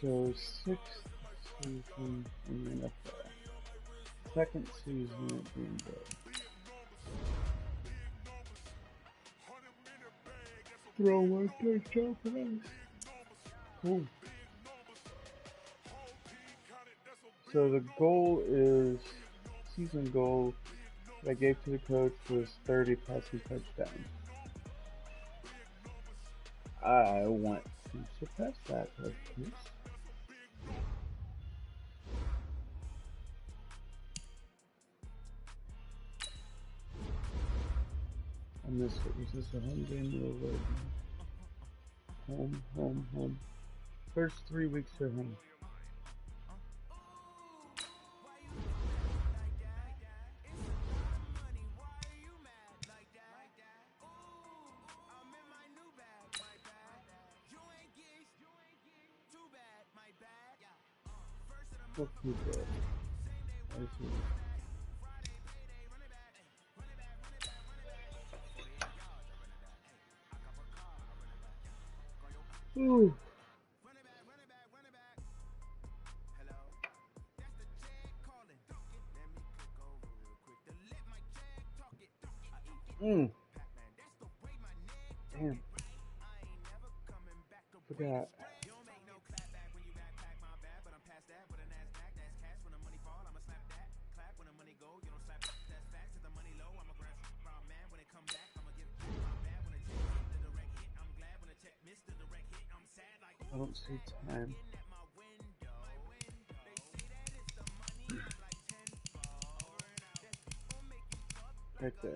So, 6th season in the NFL. 2nd season at Green Bay. Throw one touchdown pass. Cool. So the goal is, season goal that I gave to the coach was 30 passing touchdowns. I want to surpass that, of course. I missed it. Was this a home game or a road game? Home. First 3 weeks are home. Okay, good. I see. Ooh. Damn. Forgot. I don't see time. Right there.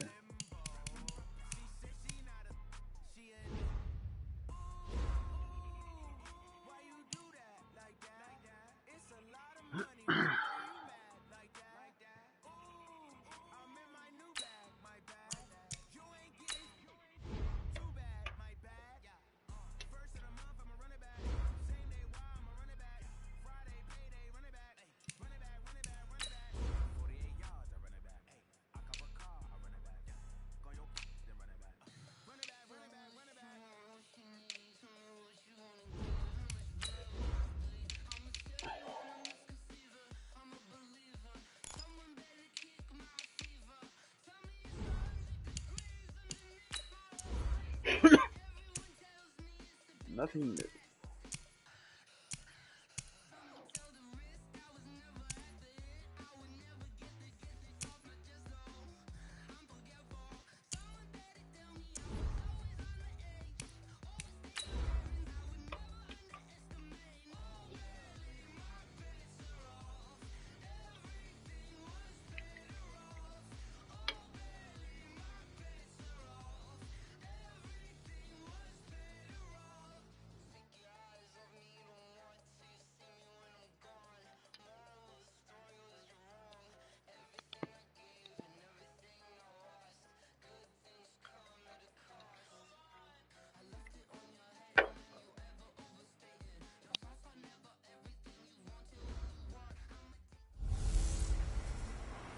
Nothing new.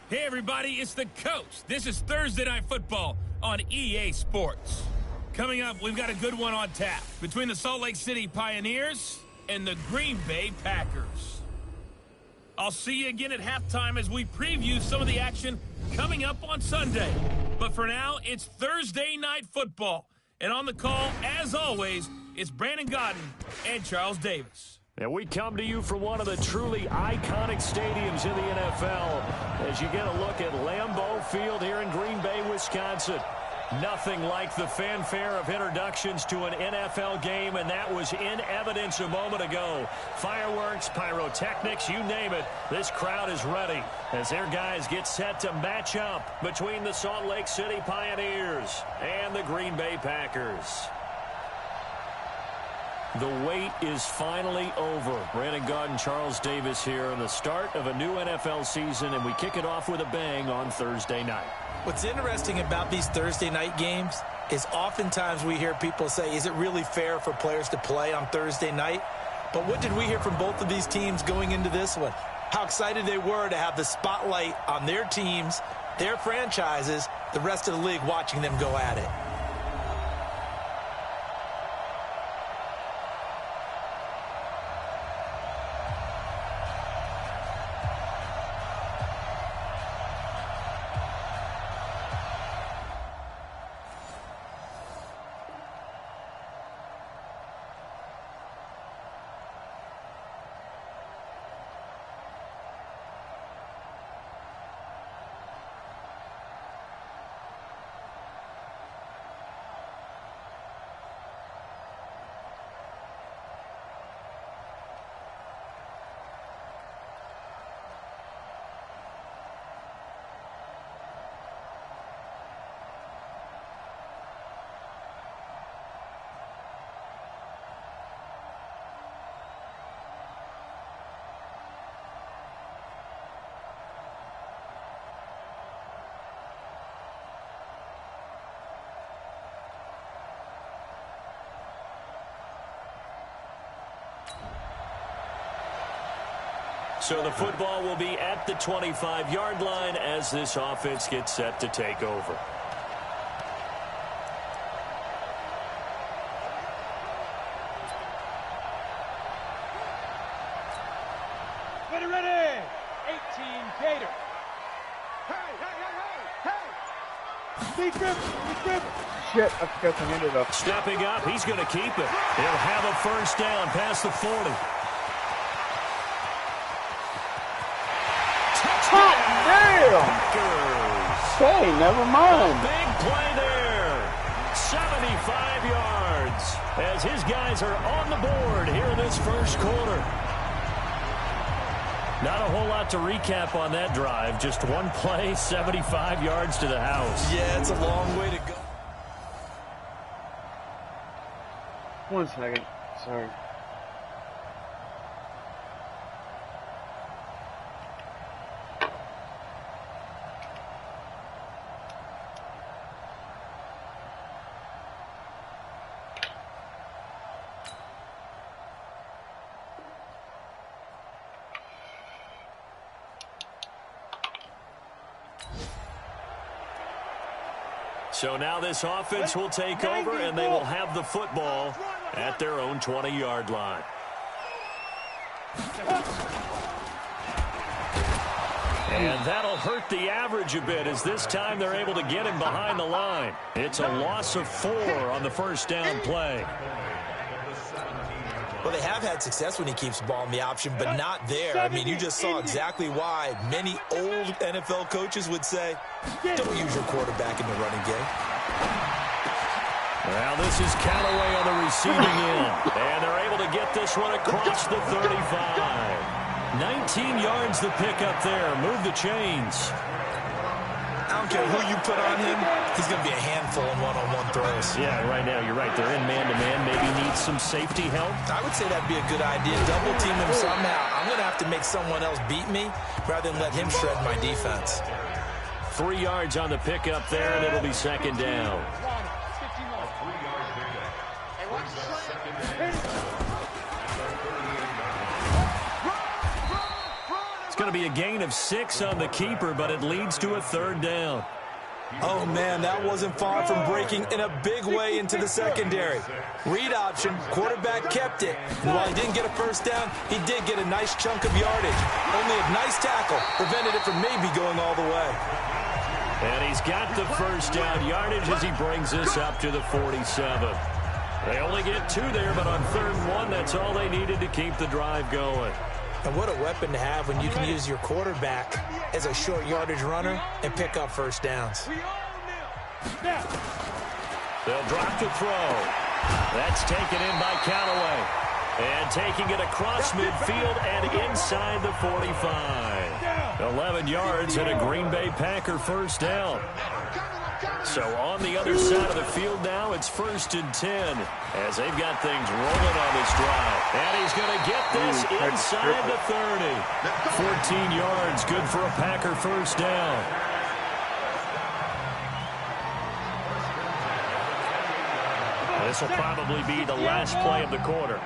Hey everybody, it's the Coach. This is Thursday Night Football on EA Sports. Coming up, we've got a good one on tap between the Salt Lake City Pioneers and the Green Bay Packers. I'll see you again at halftime as we preview some of the action coming up on Sunday. But for now, it's Thursday Night Football. And on the call, as always, it's Brandon Godden and Charles Davis. And we come to you from one of the truly iconic stadiums in the NFL as you get a look at Lambeau Field here in Green Bay, Wisconsin. Nothing like the fanfare of introductions to an NFL game, and that was in evidence a moment ago. Fireworks, pyrotechnics, you name it, this crowd is ready as their guys get set to match up between the Salt Lake City Pioneers and the Green Bay Packers. The wait is finally over. Brandon Godden, Charles Davis here on the start of a new NFL season, and we kick it off with a bang on Thursday night. What's interesting about these Thursday night games is oftentimes we hear people say, is it really fair for players to play on Thursday night? But what did we hear from both of these teams going into this one? How excited they were to have the spotlight on their teams, their franchises, the rest of the league watching them go at it. So the football will be at the 25-yard line as this offense gets set to take over. Ready. 18 Gator. Hey. Big grip. Shit, I forgot to hand it up. Stepping up, he's going to keep it. He'll have a first down past the 40. Hot damn! Okay, never mind. Big play there. 75 yards as his guys are on the board here in this first quarter. Not a whole lot to recap on that drive. Just one play, 75 yards to the house. Yeah, it's a long way to go. 1 second. Sorry. So now this offense will take over, and they will have the football at their own 20-yard line. And that'll hurt the average a bit, as this time they're able to get him behind the line. It's a loss of 4 on the first down play. Well, they have had success when he keeps the ball in the option, but not there. I mean, you just saw exactly why many old NFL coaches would say, don't use your quarterback in the running game. Well, this is Callaway on the receiving end, and they're able to get this one across the 35. 19 yards the pick up there. Move the chains. I don't care who you put on him, he's going to be a handful in one-on-one throws. Yeah, right now, you're right. They're in man-to-man. Maybe needs some safety help. I would say that'd be a good idea. Double team him somehow. I'm going to have to make someone else beat me rather than let him shred my defense. 3 yards on the pickup there, and it'll be second down. It's going to be a gain of 6 on the keeper, but it leads to a third down. Oh, man, that wasn't far from breaking in a big way into the secondary. Read option, quarterback kept it. And while he didn't get a first down, he did get a nice chunk of yardage. Only a nice tackle prevented it from maybe going all the way. And he's got the first down yardage as he brings this up to the 47. They only get 2 there, but on 3rd and 1, that's all they needed to keep the drive going. And what a weapon to have when you can use your quarterback as a short yardage runner and pick up first downs. They'll drop to throw. That's taken in by Callaway. And taking it across midfield and inside the 45. 11 yards and a Green Bay Packer first down. So on the other side of the field now, it's 1st and 10 as they've got things rolling on this drive. And he's going to get this inside the 30. 14 yards, good for a Packer first down. This will probably be the last play of the quarter.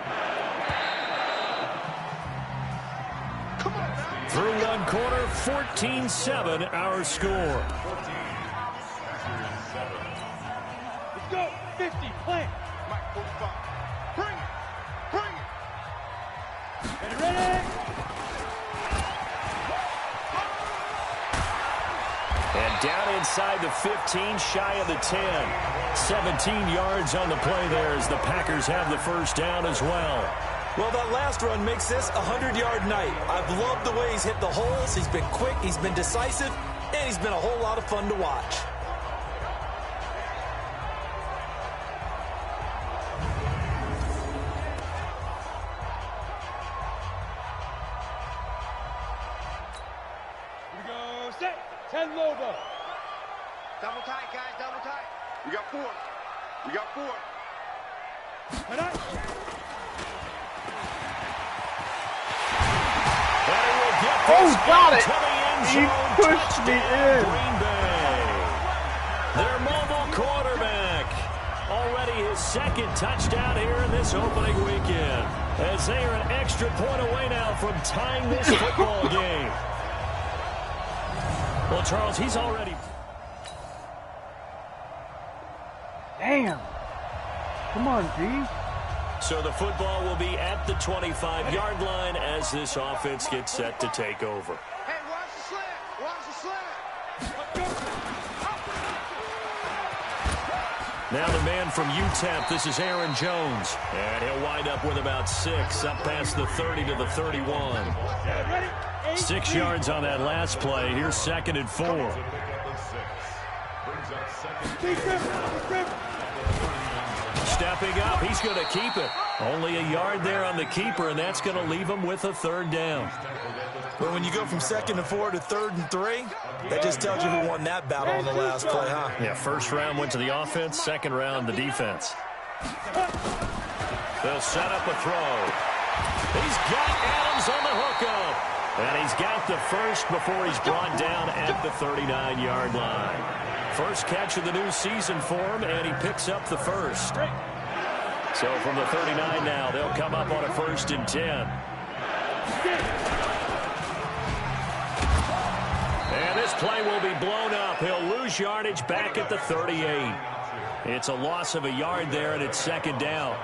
Through 1 quarter, 14-7 our score. Go, 50, plant. Bring it. Ready? And down inside the 15, shy of the 10. 17 yards on the play there as the Packers have the first down as well. Well, that last run makes this a 100-yard night. I've loved the way he's hit the holes. He's been quick, he's been decisive, and he's been a whole lot of fun to watch. Here we go, set. 10 Lobo. Double tight, guys, double tight. We got 4. Oh, got it! He pushed me in. Green Bay. Their mobile quarterback. Already his second touchdown here in this opening weekend. As they are an extra point away now from tying this football game. Well, Charles, he's already... Damn. Come on, D. So the football will be at the 25-yard line as this offense gets set to take over. Hey, watch the slant. Watch the slant. Now the man from UTEP, this is Aaron Jones. And he'll wind up with about 6, up past the 30 to the 31. 6 yards on that last play. Here's 2nd and 4. Stepping up, he's going to keep it. Only a yard there on the keeper, and that's going to leave him with a 3rd down. Well, when you go from 2nd and 4 to 3rd and 3, that just tells you who won that battle on the last play, huh? Yeah, 1st round went to the offense, 2nd round the defense. They'll set up a throw. He's got Adams on the hookup. And he's got the 1st before he's brought down at the 39-yard line. 1st catch of the new season for him, and he picks up the 1st. So from the 39 now, they'll come up on a 1st and 10. And this play will be blown up. He'll lose yardage back at the 38. It's a loss of a yard there, and it's 2nd down.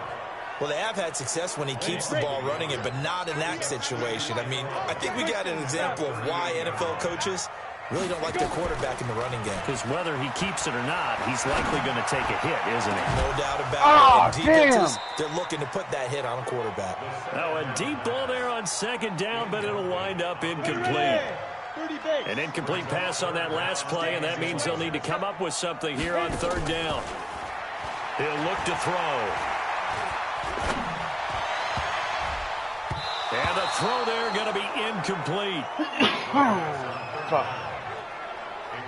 Well, they have had success when he keeps the ball running it, but not in that situation. I mean, I think we got an example of why NFL coaches really don't like their quarterback in the running game. Because whether he keeps it or not, he's likely going to take a hit, isn't he? No doubt about it. Defenses, they're looking to put that hit on a quarterback. Now a deep ball there on 2nd down, but it'll wind up incomplete. An incomplete pass on that last play, and that means they'll need to come up with something here on 3rd down. He'll look to throw. And the throw there going to be incomplete.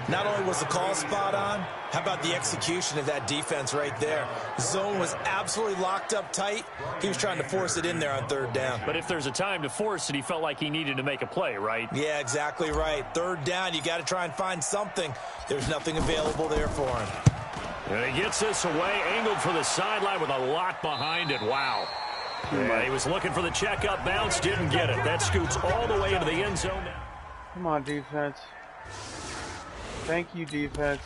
Not only was the call spot on, how about the execution of that defense right there? Zone was absolutely locked up tight. He was trying to force it in there on 3rd down. But if there's a time to force it, he felt like he needed to make a play, right? Yeah, exactly right. 3rd down, you got to try and find something. There's nothing available there for him. And he gets this away, angled for the sideline with a lot behind it. Wow. Yeah, he was looking for the check-up bounce, didn't get it. That scoots all the way into the end zone. Come on, defense. Thank you, defense.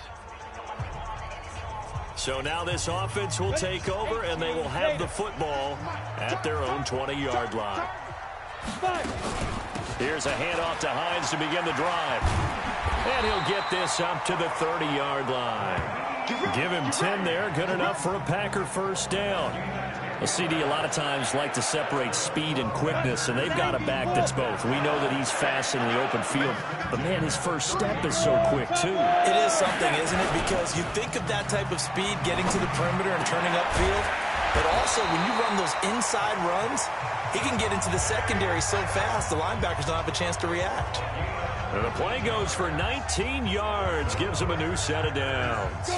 So now this offense will take over, and they will have the football at their own 20-yard line. Here's a handoff to Hines to begin the drive. And he'll get this up to the 30-yard line. Give him 10 there, good enough for a Packer 1st down. A CD a lot of times like to separate speed and quickness, and they've got a back that's both. We know that he's fast in the open field, but man, his 1st step is so quick too. It is something, isn't it? Because you think of that type of speed getting to the perimeter and turning upfield, but also when you run those inside runs, he can get into the secondary so fast the linebackers don't have a chance to react. And the play goes for 19 yards, gives him a new set of downs.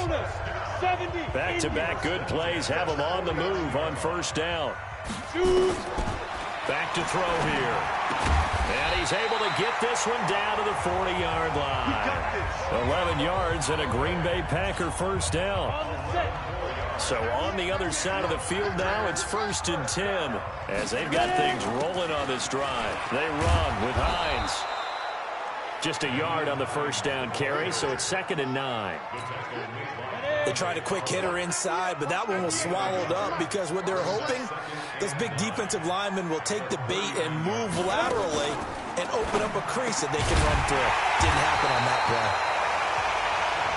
Back-to-back good plays have him on the move on 1st down. Back to throw here. And he's able to get this one down to the 40-yard line. 11 yards and a Green Bay Packer 1st down. So on the other side of the field now, it's 1st and 10 as they've got things rolling on this drive. They run with Hines. Just a yard on the 1st down carry, so it's 2nd and 9. They tried a quick hitter inside, but that one was swallowed up because what they're hoping, those big defensive linemen will take the bait and move laterally and open up a crease that they can run through. Didn't happen on that play.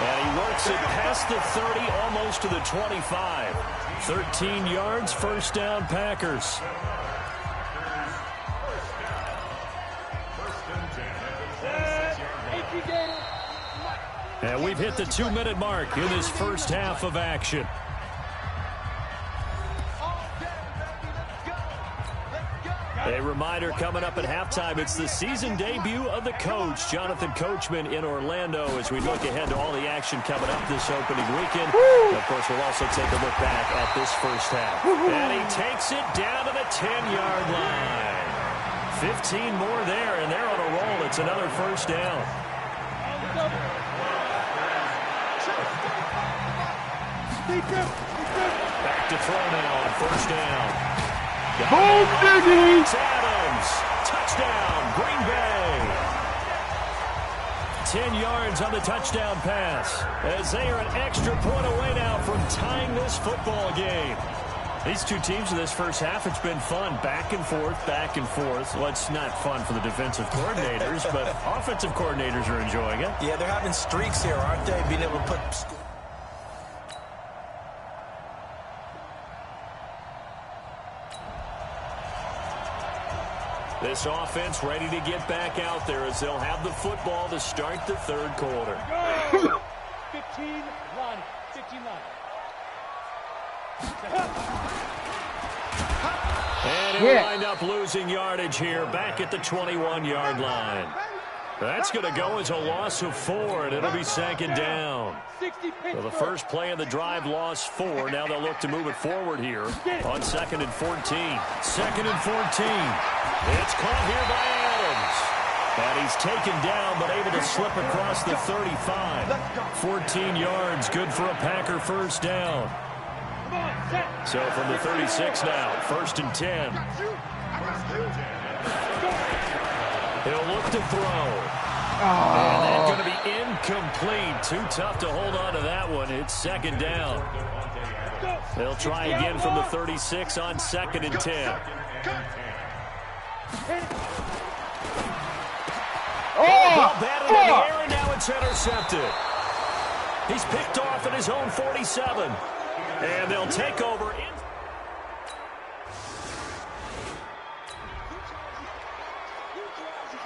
And he works it past the 30, almost to the 25. 13 yards, 1st down Packers. And we've hit the 2-minute mark in this 1st half of action. A reminder coming up at halftime, it's the season debut of the coach, Jonathan Coachman in Orlando, as we look ahead to all the action coming up this opening weekend. Of course, we'll also take a look back at this 1st half. And he takes it down to the 10-yard line. 15 more there, and they're on a roll. It's another 1st down. Back back to throw now on first down. Boom, Diggy! Adams. Touchdown, Green Bay. 10 yards on the touchdown pass as they are an extra point away now from tying this football game. These two teams in this first half, it's been fun. Back and forth, back and forth. Well, it's not fun for the defensive coordinators, but offensive coordinators are enjoying it. Yeah, they're having streaks here, aren't they? Being able to put... This offense ready to get back out there as they'll have the football to start the third quarter. Go! 15 line. 15 line. And he'll wind up losing yardage here back at the 21-yard line. That's going to go as a loss of 4, and it'll be second down. So the first play of the drive lost 4. Now they'll look to move it forward here on 2nd and 14. 2nd and 14. It's caught here by Adams. And he's taken down, but able to slip across the 35. 14 yards, good for a Packer first down. So from the 36 now, 1st and 10. He'll look to throw. And that's going to be incomplete. Too tough to hold on to that one. It's second down. They'll try again from the 36 on 2nd and 10. Ball batted in the air, and now it's intercepted. He's picked off at his own 47. And they'll take over.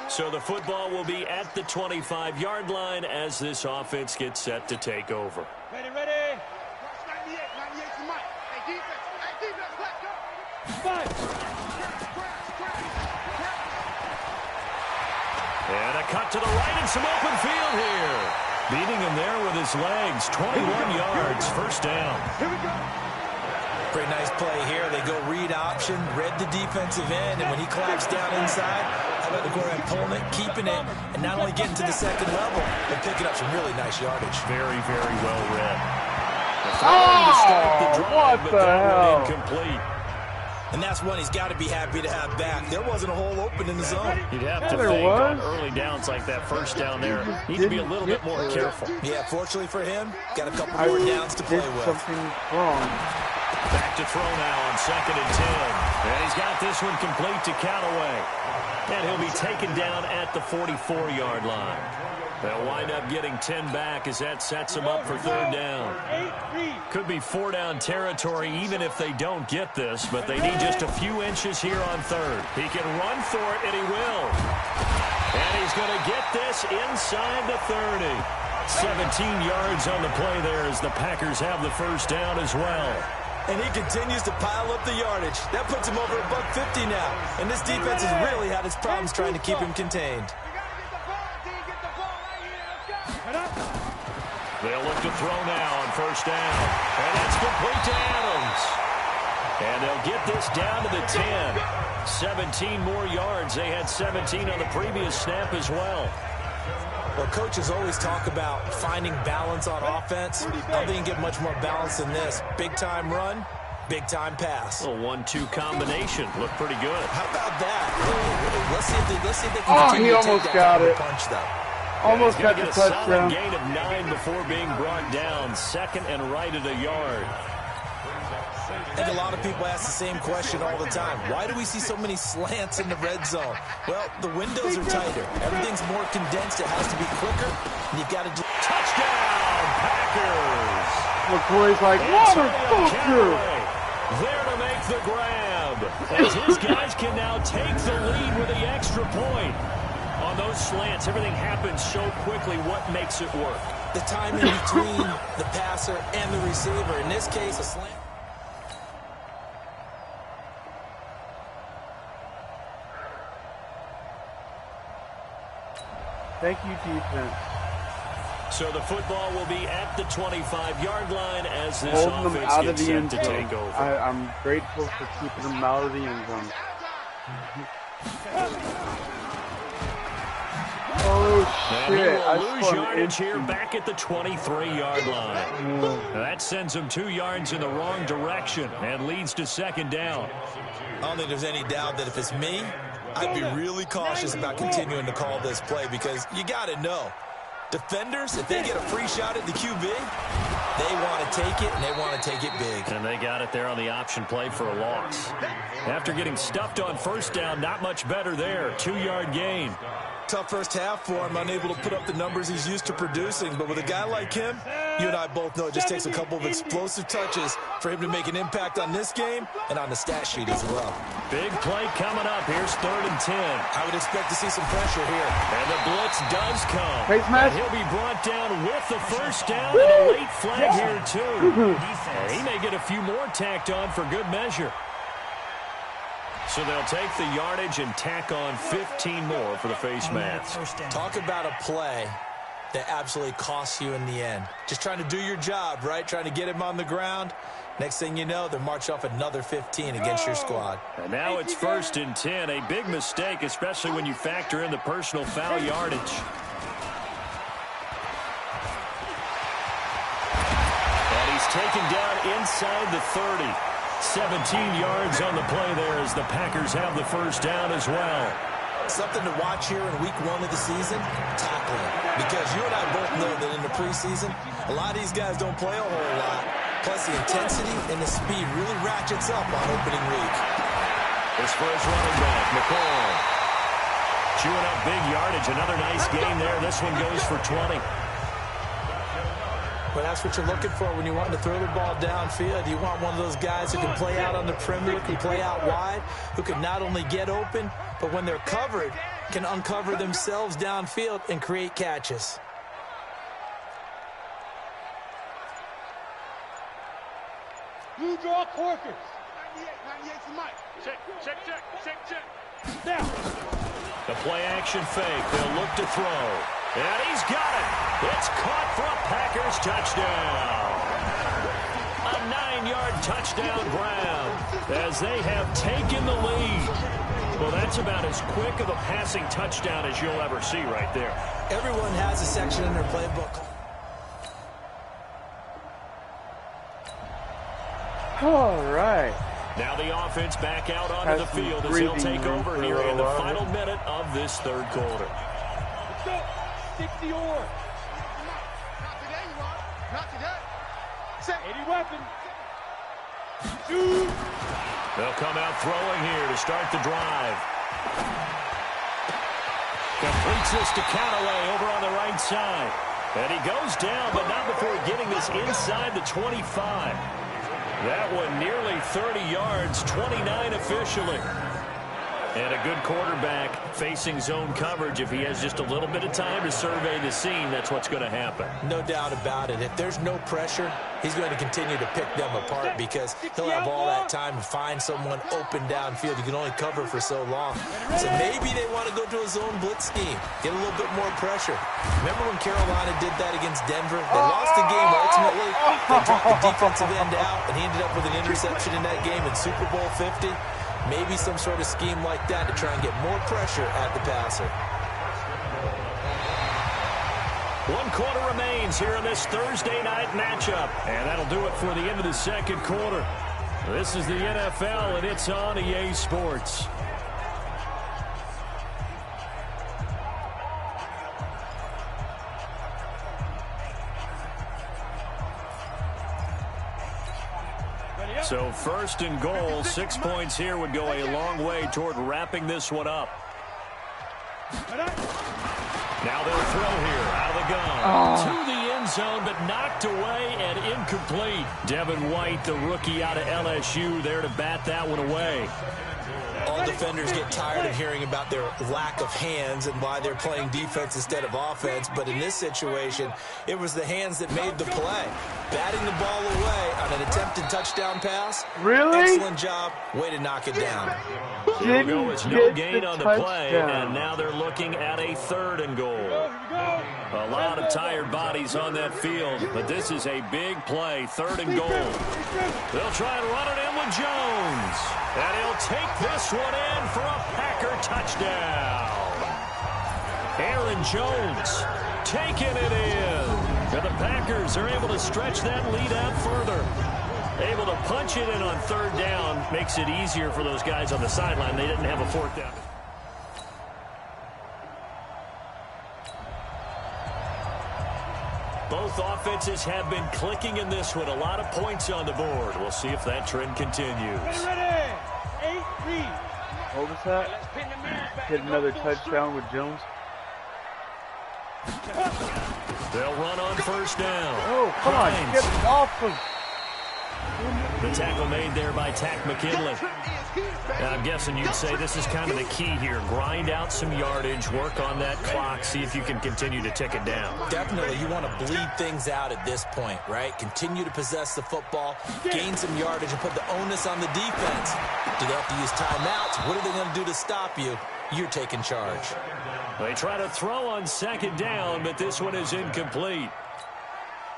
So the football will be at the 25-yard line as this offense gets set to take over. Ready, ready. 98 to Mike. Hey, defense, let's go. 5. And a cut to the right and some open field here. Beating him there with his legs. 21 yards, first down. Here we go. Pretty nice play here. They go read option, read the defensive end, and when he claps down inside, how about the quarterback pulling it, keeping it, and not only getting to the second level, but picking up some really nice yardage. Very, very well read. What the hell? Incomplete. And that's one he's got to be happy to have back. There wasn't a hole open in the zone. You'd have to think on early downs like that first down there, need to be a little bit more careful. Yeah, fortunately for him, got a couple more downs to play with. Something wrong. Back to throw now on 2nd and 10. And he's got this one complete to Callaway. And he'll be taken down at the 44-yard line. They'll wind up getting 10 back as that sets them up for third down. Could be 4-down territory even if they don't get this, but they need just a few inches here on third. He can run for it, and he will. And he's going to get this inside the 30. 17 yards on the play there as the Packers have the first down as well. And he continues to pile up the yardage. That puts him over $150 now. And this defense has really had its problems trying to keep him contained. They'll look to throw now on first down. And that's complete to Adams. And they'll get this down to the 10. 17 more yards. They had 17 on the previous snap as well. Well, coaches always talk about finding balance on offense. I don't think you can get much more balance than this. Big-time run, big-time pass. A 1-2 combination. Looked pretty good. How about that? Let's see if they can continue he to almost take that got it. punch, though. Almost got the a solid touchdown. gain of 9 before being brought down. 2nd and right at a yard. I think a lot of people ask the same question all the time. Why do we see so many slants in the red zone? Well, the windows are tighter. Everything's more condensed. It has to be quicker. And you've got to do... Touchdown, Packers! McCoy's like, motherfucker! There to make the grab. As his guys can now take the lead with the extra point. On those slants, everything happens so quickly. What makes it work? The time in between the passer and the receiver. In this case, a slant. Thank you, defense. So the football will be at the 25-yard line as this Holding them offense out of gets the end set to zone. take over. I'm grateful for keeping them out of the end zone. Oh, And he shit. will lose yardage here back at the 23-yard line. Now that sends him 2 yards in the wrong direction and leads to second down. I don't think there's any doubt that if it's me, I'd be really cautious about continuing to call this play because you got to know, defenders, if they get a free shot at the QB, they want to take it, and they want to take it big. And they got it there on the option play for a loss. After getting stuffed on first down, not much better there. 2-yard gain. Tough first half for him, unable to put up the numbers he's used to producing. But with a guy like him, you and I both know it just takes a couple of explosive touches for him to make an impact on this game and on the stat sheet as well. Big play coming up. Here's 3rd and 10. I would expect to see some pressure here. And the blitz does come. Face mask. And he'll be brought down with the first down and a late flag here, too. And he may get a few more tacked on for good measure. So they'll take the yardage and tack on 15 more for the face mask. Talk about a play that absolutely costs you in the end. Just trying to do your job, right? Trying to get him on the ground. Next thing you know, they're march off another 15 against your squad. And now it's 1st and 10. A big mistake, especially when you factor in the personal foul yardage. And he's taken down inside the 30. 17 yards on the play there as the Packers have the first down as well. Something to watch here in week 1 of the season, tackling. Because you and I both know that in the preseason, a lot of these guys don't play a whole lot. Plus the intensity and the speed really ratchets up on opening week. This first running back, McCall. Chewing up big yardage. Another nice gain there. This one goes for 20. Well, that's what you're looking for when you want to throw the ball downfield. You want one of those guys who can play out on the perimeter, can play out wide, who can not only get open, but when they're covered, can uncover themselves downfield and create catches. Blue draw Corkers. 98 for Mike. Check. Now. The play action fake. They'll look to throw. And he's got it. It's caught for a Packers touchdown. A 9-yard touchdown grab as they have taken the lead. Well, that's about as quick of a passing touchdown as you'll ever see right there. Everyone has a section in their playbook. All right. Now the offense back out onto the field as they'll take over here in the final minute of this 3rd quarter. Let's go. 60 or. Not today, Ron. Not today. Set. 80 weapon. Shoot. They'll come out throwing here to start the drive. Completes this to Callaway over on the right side. And he goes down, but not before getting this inside the 25. That one nearly 30 yards, 29 officially. And a good quarterback facing zone coverage. If he has just a little bit of time to survey the scene, that's what's going to happen. No doubt about it. If there's no pressure, he's going to continue to pick them apart because he'll have all that time to find someone open downfield. You can only cover for so long. So maybe they want to go to a zone blitz scheme, get a little bit more pressure. Remember when Carolina did that against Denver? They lost the game ultimately. They dropped the defensive end out, and he ended up with an interception in that game in Super Bowl 50. Maybe some sort of scheme like that to try and get more pressure at the passer. 1 quarter remains here in this Thursday night matchup. And that'll do it for the end of the 2nd quarter. This is the NFL, and it's on EA Sports. So 1st and goal, 6 points here would go a long way toward wrapping this one up. Now they'll throw here out of the gun to the end zone, but knocked away and incomplete. Devin White, the rookie out of LSU, there to bat that one away. All defenders get tired of hearing about their lack of hands and why they're playing defense instead of offense. But in this situation, it was the hands that made the play. Batting the ball away on an attempted touchdown pass. Really? Excellent job. Way to knock it down. Here we go. It's no gain on the play, and now they're looking at a 3rd and goal. A lot of tired bodies on that field, but this is a big play. 3rd and goal. They'll try and run it in with Jones. And he'll take this one in for a Packer touchdown. Aaron Jones taking it in. And the Packers are able to stretch that lead out further. Able to punch it in on third down. Makes it easier for those guys on the sideline. They didn't have a fourth down. Both offenses have been clicking in this one. A lot of points on the board. We'll see if that trend continues. Ready. 8-3. What was that? Hit another touchdown with Jones. They'll run on first down. Oh, come on. Get off of. The tackle made there by Tack McKinley. Now, I'm guessing you'd say this is kind of the key here. Grind out some yardage, work on that clock, see if you can continue to tick it down. Definitely, you want to bleed things out at this point, right? Continue to possess the football, gain some yardage, and put the onus on the defense. Do they have to use timeouts? What are they going to do to stop you? You're taking charge. They try to throw on second down, but this one is incomplete.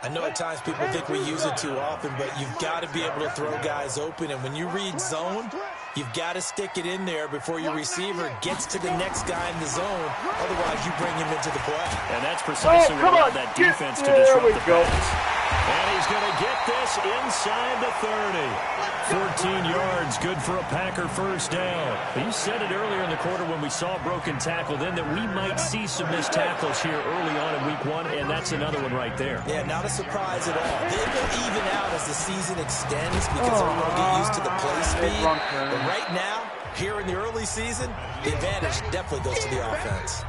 I know at times people think we use it too often, but you've got to be able to throw guys open. And when you read zone, you've got to stick it in there before your receiver gets to the next guy in the zone. Otherwise, you bring him into the play. And that's precisely what allowed that defense to disrupt the pass. And he's going to get this inside the 30. 14 yards, good for a Packer first down. You said it earlier in the quarter when we saw a broken tackle then that we might see some missed tackles here early on in week one, and that's another one right there. Yeah, not a surprise at all. They will even out as the season extends because they're going to get used to the play speed. But right now, here in the early season, the advantage definitely goes to the offense.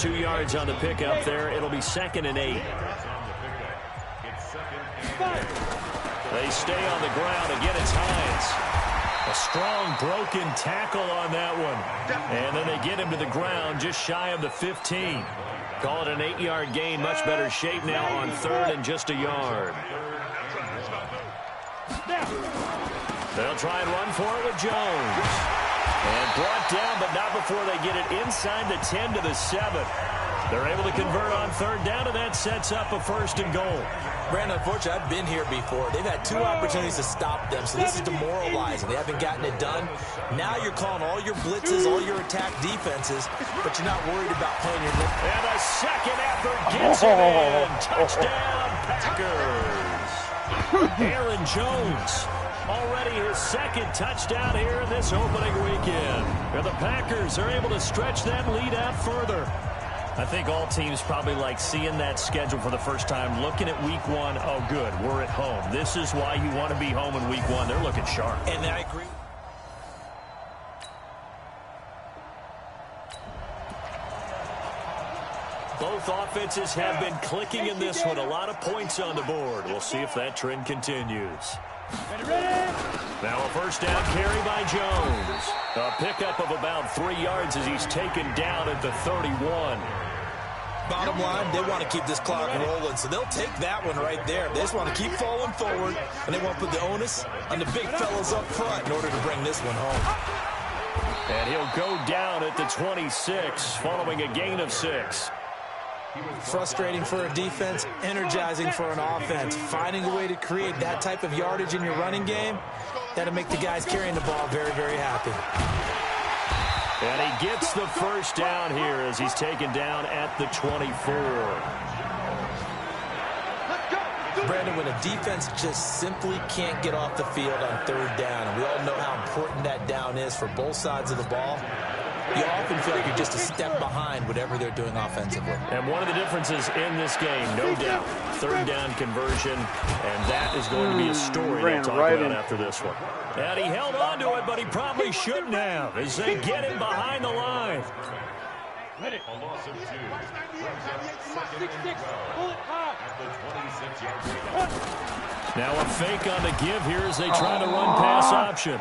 2 yards on the pickup there. It'll be 2nd and 8. They stay on the ground. Again, it's Hines. A strong broken tackle on that one. And then they get him to the ground just shy of the 15. Call it an 8-yard gain. Much better shape now on 3rd and just a yard. They'll try and run for it with Jones. And brought down, but not before they get it inside the 10 to the 7. They're able to convert on 3rd down, and that sets up a 1st and goal. Brandon, unfortunately, I've been here before. They've had 2 opportunities to stop them, so this is demoralizing. They haven't gotten it done. Now you're calling all your blitzes, all your attack defenses, but you're not worried about playing your... And a second effort gets it in. Touchdown, Packers. Aaron Jones, already his 2nd touchdown here in this opening weekend. And the Packers are able to stretch that lead out further. I think all teams probably like seeing that schedule for the first time, looking at week 1. Oh, good, we're at home. This is why you want to be home in week 1. They're looking sharp. And I agree. Both offenses have been clicking in this one. A lot of points on the board. We'll see if that trend continues. Now a 1st down carry by Jones. A pickup of about 3 yards as he's taken down at the 31. Bottom line, they want to keep this clock rolling, so they'll take that one right there. They just want to keep falling forward, and they want to put the onus on the big fellas up front in order to bring this one home. And he'll go down at the 26 following a gain of 6. Frustrating for a defense, energizing for an offense. Finding a way to create that type of yardage in your running game, that'll make the guys carrying the ball very, very happy. And he gets the 1st down here as he's taken down at the 24. Brandon, when a defense just simply can't get off the field on 3rd down, and we all know how important that down is for both sides of the ball, you often feel like you're just a step behind whatever they're doing offensively. And one of the differences in this game, no doubt, 3rd down conversion, and that is going to be a story we'll talk about after this one. And he held on to it, but he probably shouldn't have as they get him behind the line. Now a fake on the give here as they try to run pass option.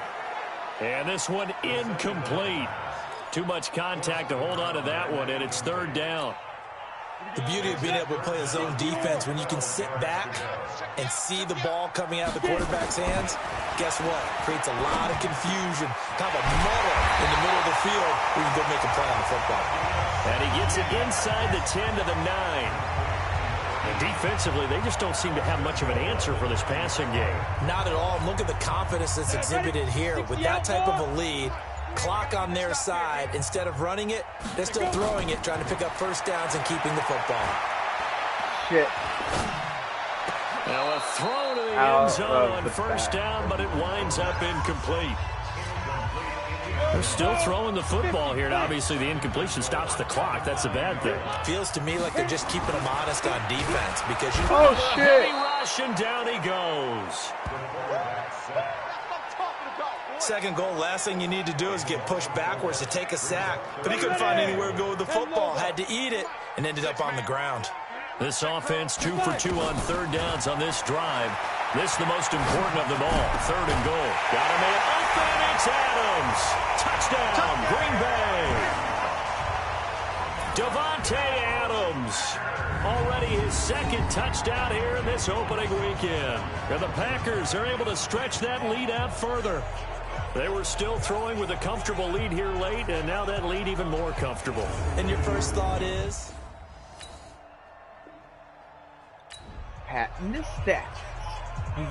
And this one incomplete. Too much contact to hold on to that one, and it's 3rd down. The beauty of being able to play a zone defense, when you can sit back and see the ball coming out of the quarterback's hands, guess what? Creates a lot of confusion, kind of a muddle in the middle of the field where you can go make a play on the football. And he gets it inside the 10 to the 9. And defensively, they just don't seem to have much of an answer for this passing game. Not at all. Look at the confidence that's exhibited here. With that type of a lead, Clock on their side. Instead of running it, they're still throwing it, trying to pick up first downs and keeping the football. Shit. Now a throw to the end zone on first down, but it winds up incomplete. They're still throwing the football here, and obviously the incompletion stops the clock. That's a bad thing. Feels to me like they're just keeping them honest on defense because you Oh, shit. Heavy rush, and down he goes. Second goal, last thing you need to do is get pushed backwards to take a sack. But he couldn't find anywhere to go with the football. Had to eat it and ended up on the ground. This offense 2 for 2 on third downs on this drive. This is the most important of them all. Third and goal. Got a man open. It's Adams. Touchdown, Green Bay. Davante Adams. Already his second touchdown here in this opening weekend. And the Packers are able to stretch that lead out further. They were still throwing with a comfortable lead here late, and now that lead even more comfortable. And your first thought is? Patting the stats.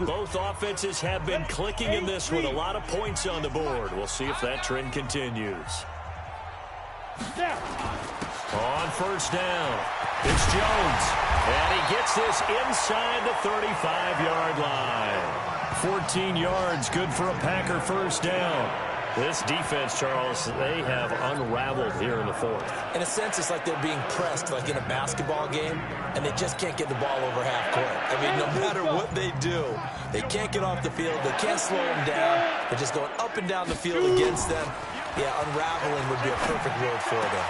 Both offenses have been clicking in this one. A lot of points on the board. We'll see if that trend continues. On first down, it's Jones. And he gets this inside the 35-yard line. 14 yards, good for a Packer first down. This defense, Charles, they have unraveled here in the fourth. In a sense, it's like they're being pressed like in a basketball game, and they just can't get the ball over half court. I mean, no matter what they do, they can't get off the field. They can't slow them down. They're just going up and down the field against them. Yeah, unraveling would be a perfect word for them.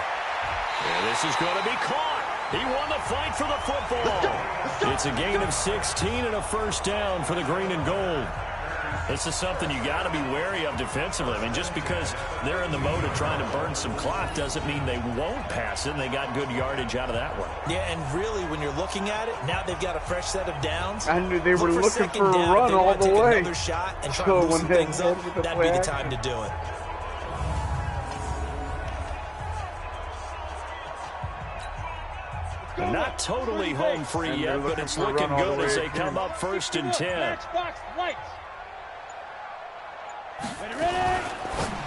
And this is going to be caught. He won the fight for the football. It's a gain of 16 and a first down for the green and gold. This is something you got to be wary of defensively. I mean, just because they're in the mode of trying to burn some clock doesn't mean they won't pass it, and they got good yardage out of that one. Yeah, and really, when you're looking at it, now they've got a fresh set of downs. I knew they were looking for a down, run all the way. Another shot and try to loosen things up. That'd be the time to do it. Not totally home free yet, but it's looking good as they come up first and 10.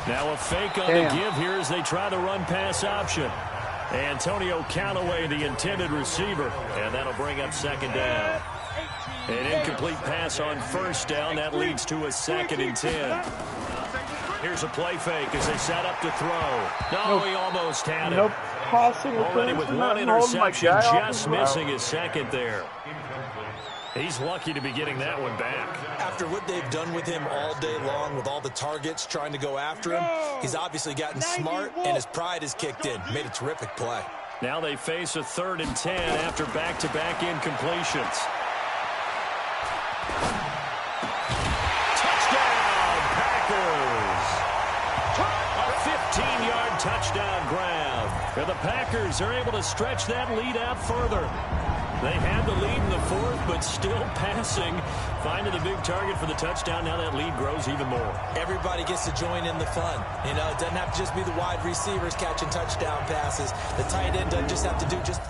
Now a fake on the give here as they try the run-pass option. Antonio Callaway, the intended receiver, and that'll bring up second down. An incomplete pass on first down. That leads to a second and 10. Here's a play fake as they set up to throw. No, he almost had it. No possible. Already with one interception, just missing his second there. He's lucky to be getting that one back. After what they've done with him all day long, with all the targets trying to go after him, he's obviously gotten smart, and his pride has kicked in. Made a terrific play. Now they face a 3rd and 10 after back-to-back incompletions. Touchdown, Packers! A 15-yard touchdown grab. And the Packers are able to stretch that lead out further. They had the lead in the fourth, but still passing. Finding the big target for the touchdown. Now that lead grows even more. Everybody gets to join in the fun. You know, it doesn't have to just be the wide receivers catching touchdown passes. The tight end doesn't just have to do just...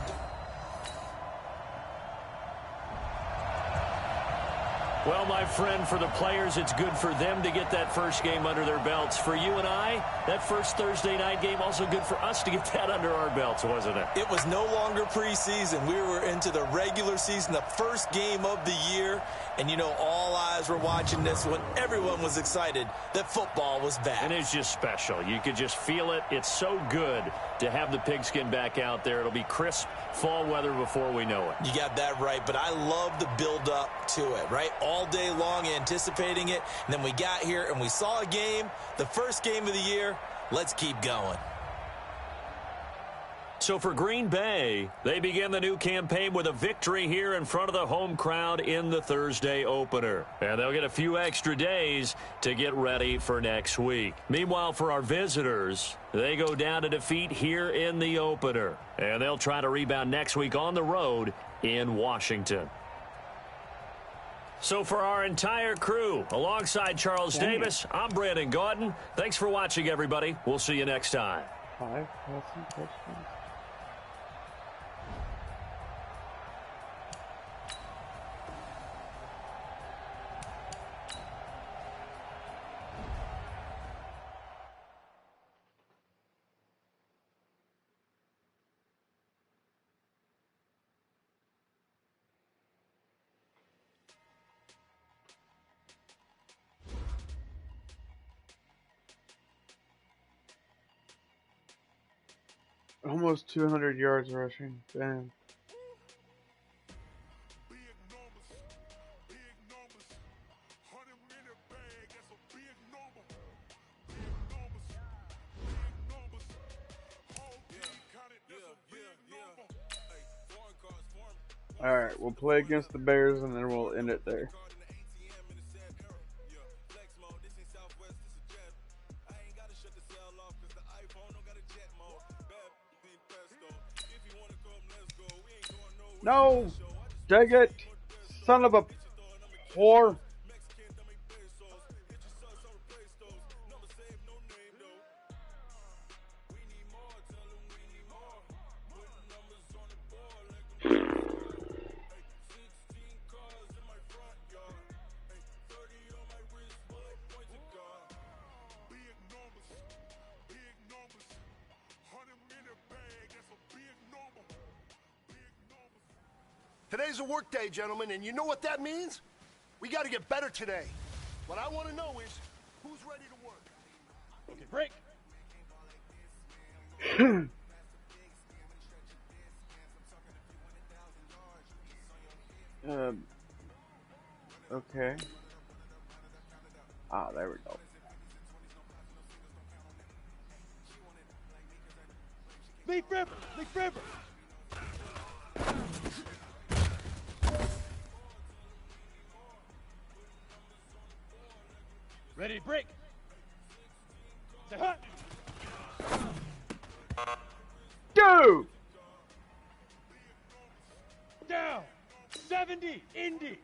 Well, my friend, for the players, it's good for them to get that first game under their belts. For you and I, that first Thursday night game, also good for us to get that under our belts, wasn't it? It was no longer preseason. We were into the regular season, the first game of the year. And, you know, all eyes were watching this one. Everyone was excited that football was back. And it's just special. You could just feel it. It's so good to have the pigskin back out there. It'll be crisp fall weather before we know it. You got that right, but I love the build-up to it, right? All day long anticipating it, and then we got here and we saw a game, the first game of the year. Let's keep going. So for Green Bay, they begin the new campaign with a victory here in front of the home crowd in the Thursday opener. And they'll get a few extra days to get ready for next week. Meanwhile, for our visitors, they go down to defeat here in the opener. And they'll try to rebound next week on the road in Washington. So for our entire crew, alongside Charles Davis, I'm Brandon Gaudin. Thanks for watching, everybody. We'll see you next time. 5 passing touchdowns. Almost 200 yards rushing. Damn. Alright, we'll play against the Bears and then we'll end it there. No! Dang it! Son of a whore! Today's a work day, gentlemen, and you know what that means? We got to get better today. What I want to know is, who's ready to work? Okay, break. Okay. Ah, there we go. Leaf River! Leaf River! Ready to break. Say hut. Go! Down. 70. Indy.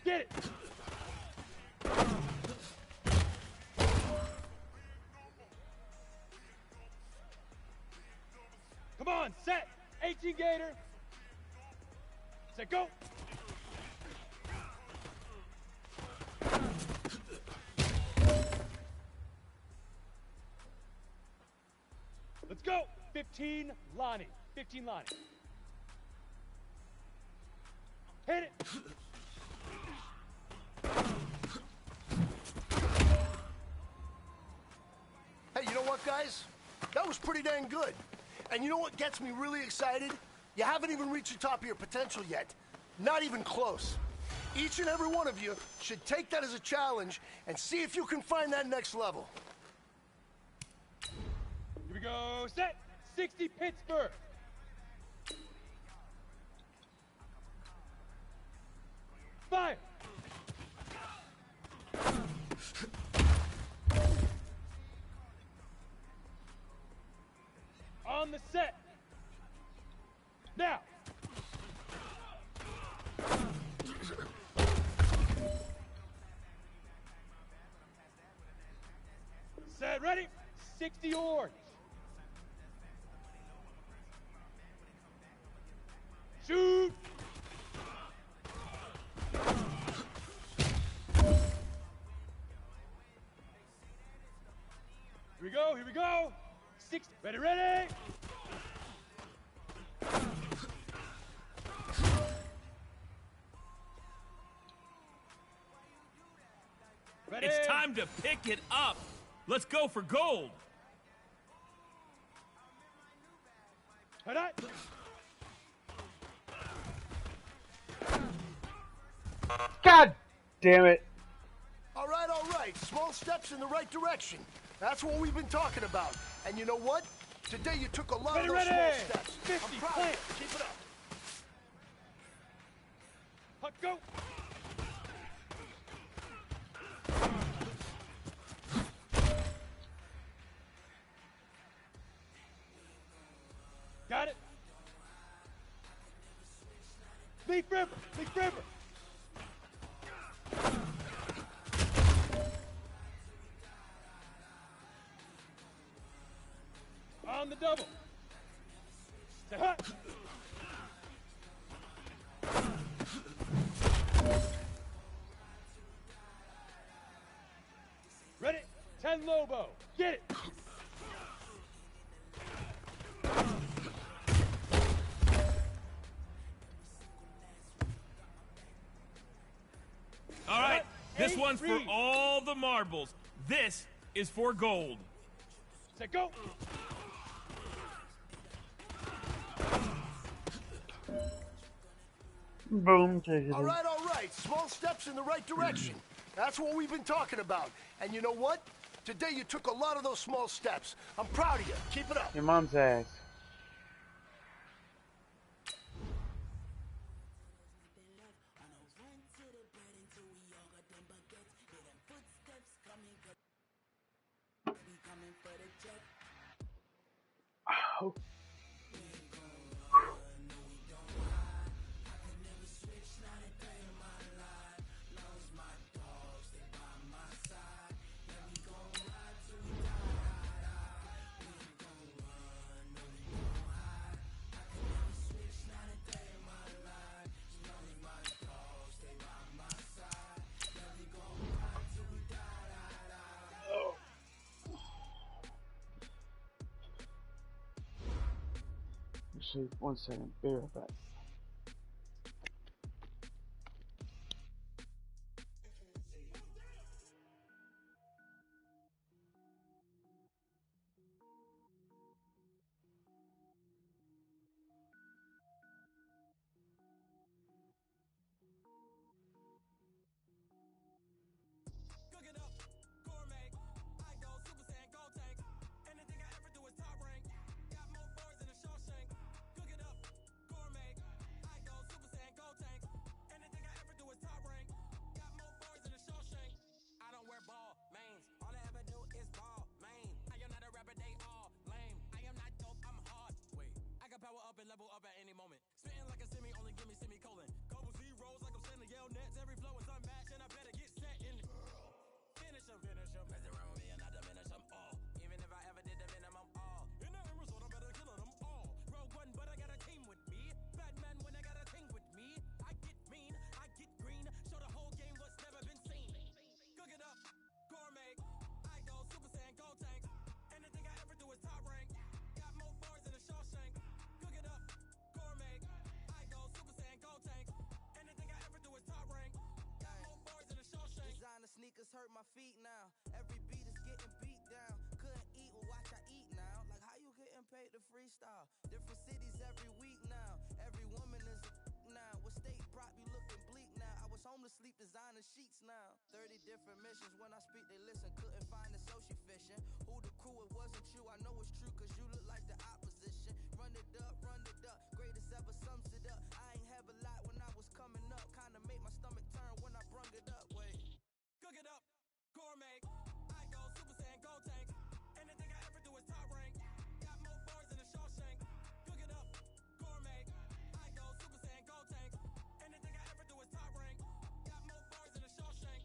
Get it. Come on, set. 18 Gator. Set, go. Let's go. 15 Lonnie. 15 Lonnie. Hit it. Hey, you know what, guys? That was pretty dang good. And you know what gets me really excited? You haven't even reached the top of your potential yet. Not even close. Each and every one of you should take that as a challenge and see if you can find that next level. Here we go. Set. 60 Pittsburgh. Fire. On the set. Now. Set, ready. 60 orange. Shoot. Here we go, here we go. 60, ready, ready. Ready. It's time to pick it up. Let's go for gold. Alright. God damn it. All right, all right. Small steps in the right direction. That's what we've been talking about. And you know what? Today you took a lot of those small steps. 50, I'm proud plant. of you. Keep it up. Hut, go. Got it. Leaf River. Leaf River. On the double. Say hut. Ready? 10 Lobo. Get it. All right, this one's for all the marbles. This is for gold. Set, go! Boom, take it. All right. Small steps in the right direction. That's what we've been talking about. And you know what? Today you took a lot of those small steps. I'm proud of you. Keep it up. Your mom's ass. Oh. Actually, 1 second. Be right back. Sneakers hurt my feet now. Every beat is getting beat down. Couldn't eat, well watch I eat now. Like how you getting paid to freestyle? Different cities every week now. Every woman is a now. What state prop you looking bleak now? I was home to sleep designing sheets now. 30 different missions. When I speak they listen. Couldn't find the social fishing. Who the crew, it wasn't you. I know it's true cause you look like the opposition. Run it up. Greatest ever sums it up. I ain't have a lot when I was coming up. Kinda made my stomach turn when I brung it up. Wait. Cook it up, gourmet. I go Super Saiyan, go tank. Anything I ever do is top rank. Got more bars than a Shawshank. Cook it up, gourmet. I go Super Saiyan, go tank. Anything I ever do is top rank. Got more bars than a Shawshank.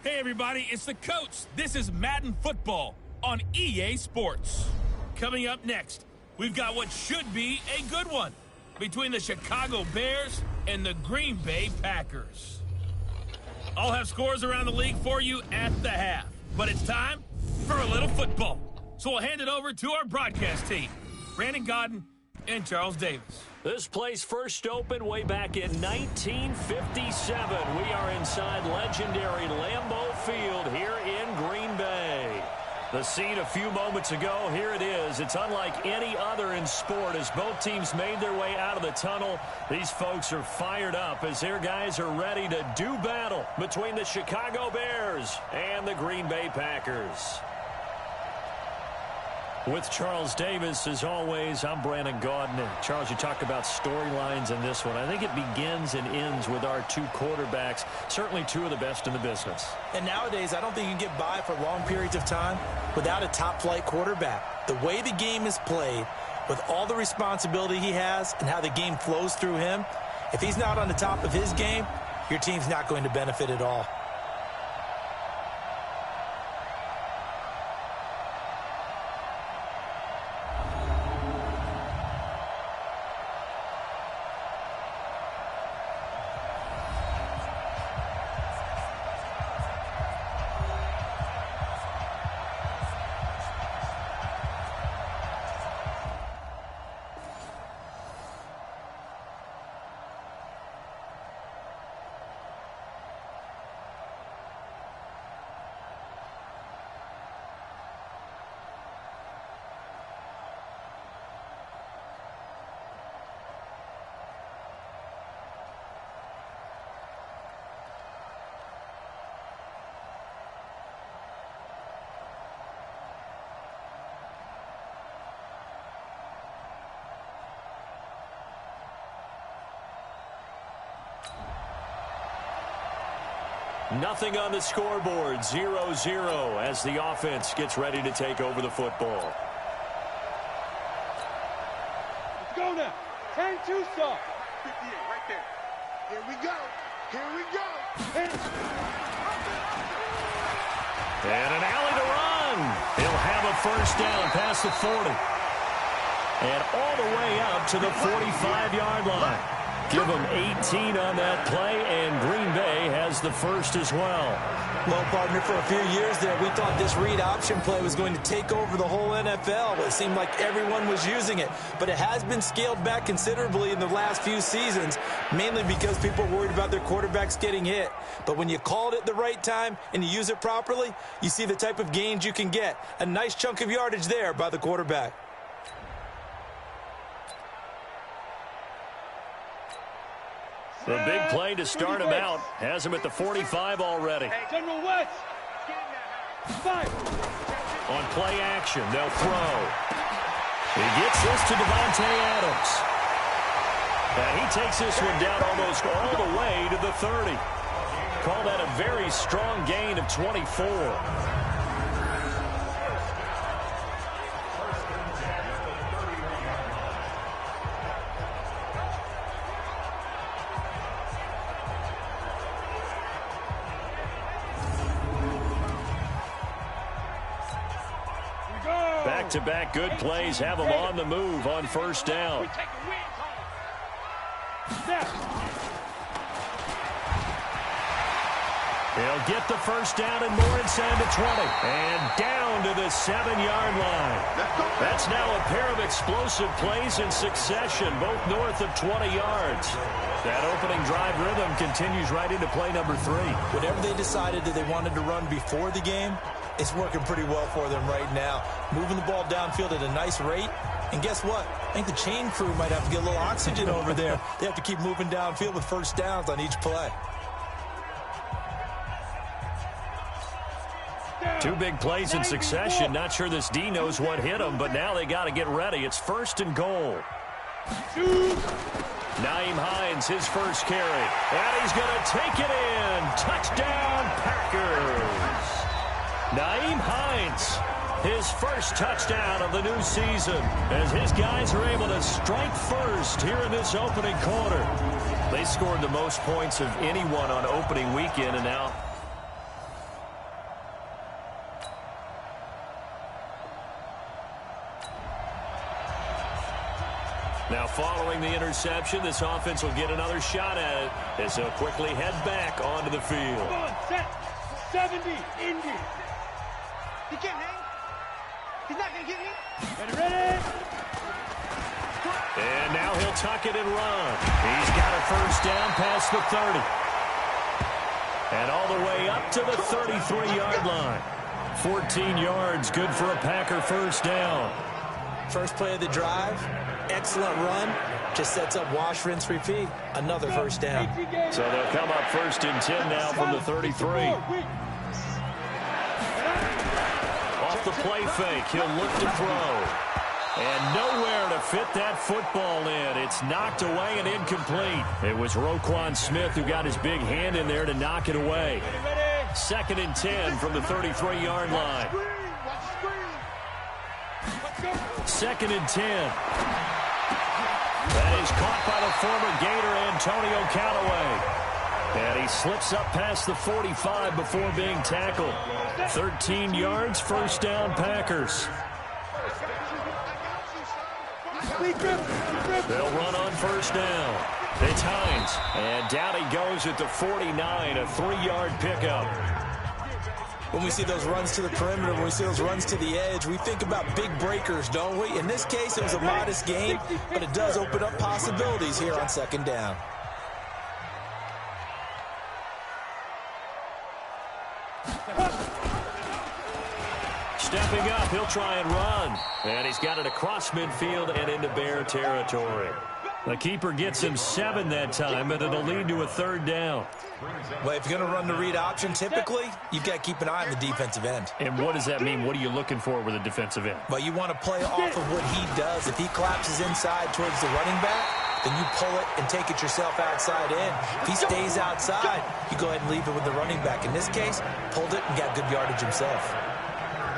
Hey, everybody, it's the coach. This is Madden Football on EA Sports. Coming up next, we've got what should be a good one between the Chicago Bears and the Green Bay Packers. I'll have scores around the league for you at the half, but it's time for a little football. So we'll hand it over to our broadcast team, Brandon Godden and Charles Davis. This place first opened way back in 1957. We are inside legendary Lambeau Field here in Green Bay. The scene a few moments ago, here it is. It's unlike any other in sport as both teams made their way out of the tunnel. These folks are fired up as their guys are ready to do battle between the Chicago Bears and the Green Bay Packers. With Charles Davis, as always, I'm Brandon Gaudin. Charles, you talked about storylines in this one. I think it begins and ends with our two quarterbacks, certainly two of the best in the business. And nowadays, I don't think you can get by for long periods of time without a top-flight quarterback. The way the game is played, with all the responsibility he has and how the game flows through him, if he's not on the top of his game, your team's not going to benefit at all. Nothing on the scoreboard, 0-0 as the offense gets ready to take over the football. Let's go now. 10-2 stop. 58 right there. Here we go. Here we go. And an alley to run. He'll have a first down past the 40. And all the way up to the 45-yard line. Give them 18 on that play, and Green Bay has the first as well. Well, partner, for a few years there, we thought this read option play was going to take over the whole NFL. It seemed like everyone was using it, but it has been scaled back considerably in the last few seasons, mainly because people are worried about their quarterbacks getting hit. But when you call it at the right time and you use it properly, you see the type of gains you can get. A nice chunk of yardage there by the quarterback. The big play to start him out. Has him at the 45 already. General West. On play action, they'll throw. He gets this to Devontae Adams. And he takes this one down almost all the way to the 30. Call that a very strong gain of 24. Back-to-back good plays have them on the move on first down. They'll get the first down and more inside the 20. And down to the 7-yard line. That's now a pair of explosive plays in succession, both north of 20 yards. That opening drive rhythm continues right into play number 3. Whatever they decided that they wanted to run before the game, it's working pretty well for them right now. Moving the ball downfield at a nice rate. And guess what? I think the chain crew might have to get a little oxygen over there. They have to keep moving downfield with first downs on each play. Two big plays in succession. Not sure this D knows what hit him, but now they got to get ready. It's first and goal. Nyheim Hines, his first carry. And he's going to take it in. Touchdown, Packers. Nyheim Hines, his first touchdown of the new season, as his guys are able to strike first here in this opening quarter. They scored the most points of anyone on opening weekend, and now Now, following the interception, this offense will get another shot at it as they'll quickly head back onto the field. Come on, set. 70, Indy. He can't hang. He's not going to get me. Ready? And now he'll tuck it and run. He's got a first down past the 30. And all the way up to the 33-yard line. 14 yards, good for a Packer first down. First play of the drive, excellent run. Just sets up wash, rinse, repeat. Another first down. So they'll come up first and 10 now from the 33. Off the play fake, he'll look to throw. And nowhere to fit that football in. It's knocked away and incomplete. It was Roquan Smith who got his big hand in there to knock it away. Second and 10 from the 33-yard line. Second and 10. That is caught by the former Gator Antonio Callaway. And he slips up past the 45 before being tackled. 13 yards, first down Packers. They'll run on first down. It's Hines. And down he goes at the 49, a 3-yard pickup. When we see those runs to the perimeter, when we see those runs to the edge, we think about big breakers, don't we? In this case, it was a modest gain, but it does open up possibilities here on second down. Stepping up, he'll try and run. And he's got it across midfield and into Bear territory. The keeper gets him 7 that time, but it'll lead to a third down. Well, if you're going to run the read option, typically, you've got to keep an eye on the defensive end. And what does that mean? What are you looking for with a defensive end? Well, you want to play off of what he does. If he collapses inside towards the running back, then you pull it and take it yourself outside in. If he stays outside, you go ahead and leave it with the running back. In this case, pulled it and got good yardage himself.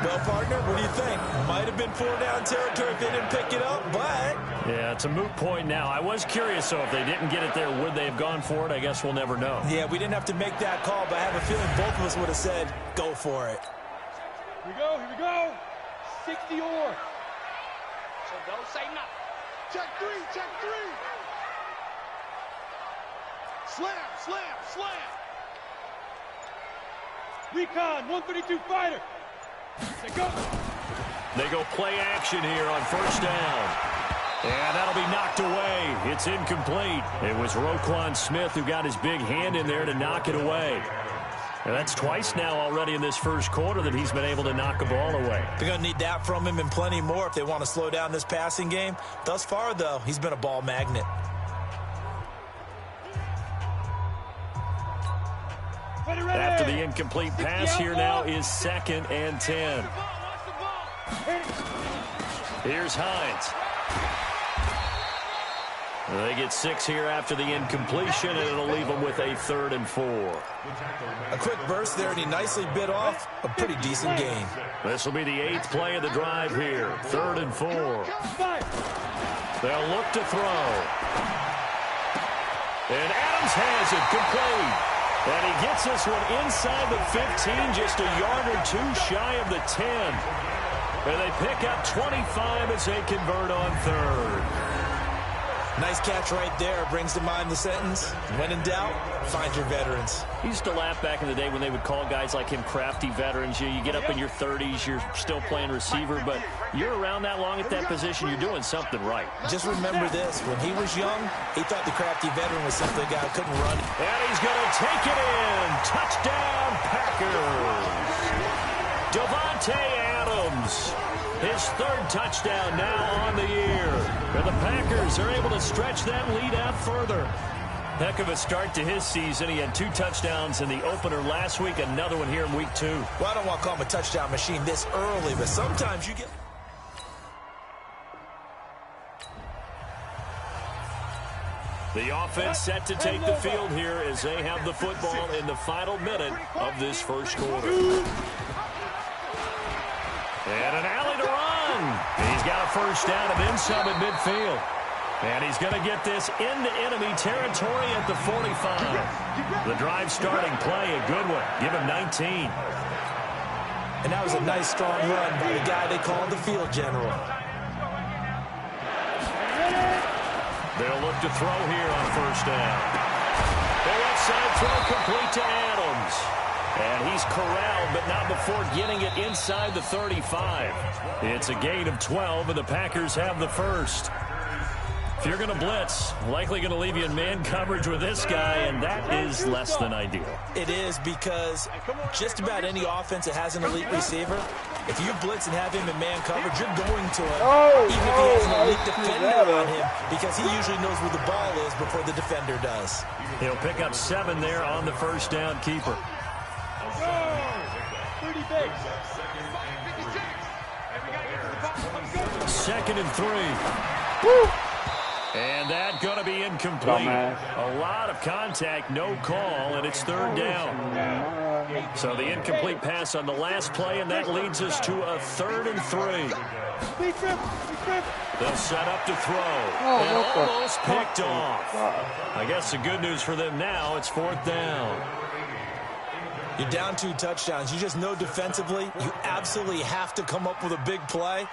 Well, partner, what do you think? Might have been 4-down territory if they didn't pick it up, but... Yeah, it's a moot point now. I was curious, so if they didn't get it there, would they have gone for it? I guess we'll never know. Yeah, we didn't have to make that call, but I have a feeling both of us would have said, go for it. Here we go. 60 or. So don't say nothing. Check three. Slam. Recon, 132 fighter. They go play action here on first down. And that'll be knocked away. It's incomplete. It was Roquan Smith who got his big hand in there to knock it away. And that's twice now already in this first quarter that he's been able to knock a ball away. They're going to need that from him and plenty more if they want to slow down this passing game. Thus far, though, he's been a ball magnet. After the incomplete pass, here now is second and 10. Here's Hines. They get 6 here after the incompletion, and it'll leave them with a 3rd and 4. A quick burst there, and he nicely bit off a pretty decent gain. This will be the 8th play of the drive here. 3rd and 4. They'll look to throw. And Adams has it complete. And he gets this one inside the 15, just a yard or two shy of the 10. And they pick up 25 as they convert on 3rd. Nice catch right there. Brings to mind the sentence, when in doubt, find your veterans. He used to laugh back in the day when they would call guys like him crafty veterans. You get up in your 30s, you're still playing receiver, but you're around that long at that position, you're doing something right. Just remember this, when he was young, he thought the crafty veteran was simply a guy who couldn't run. And he's going to take it in. Touchdown, Packers. Davante Adams. His 3rd touchdown now on the year. And the Packers are able to stretch that lead out further. Heck of a start to his season. He had 2 touchdowns in the opener last week, another one here in week 2. Well, I don't want to call him a touchdown machine this early, but sometimes you get... The offense set to take the field here as they have the football in the final minute of this first quarter. And an alley to run. He's got a first down and then some at midfield. And he's going to get this into enemy territory at the 45. The drive starting play, a good one. Give him 19. And that was a nice, strong run by the guy they call the field general. They'll look to throw here on first down. The left side throw complete to Adams. And he's corralled, but not before getting it inside the 35. It's a gain of 12, and the Packers have the first. If you're going to blitz, likely going to leave you in man coverage with this guy, and that is less than ideal. It is, because just about any offense that has an elite receiver, if you blitz and have him in man coverage, you're going to him, even if he has an elite defender on him, because he usually knows where the ball is before the defender does. He'll pick up 7 there on the first down keeper. 2nd and 3. Woo! And that going to be incomplete. A lot of contact, no call, and it's 3rd down. So the incomplete pass on the last play, and that leads us to a 3rd and 3. They'll set up to throw. And almost picked off. I guess the good news for them now, it's 4th down. You're down 2 touchdowns. You just know defensively you absolutely have to come up with a big play.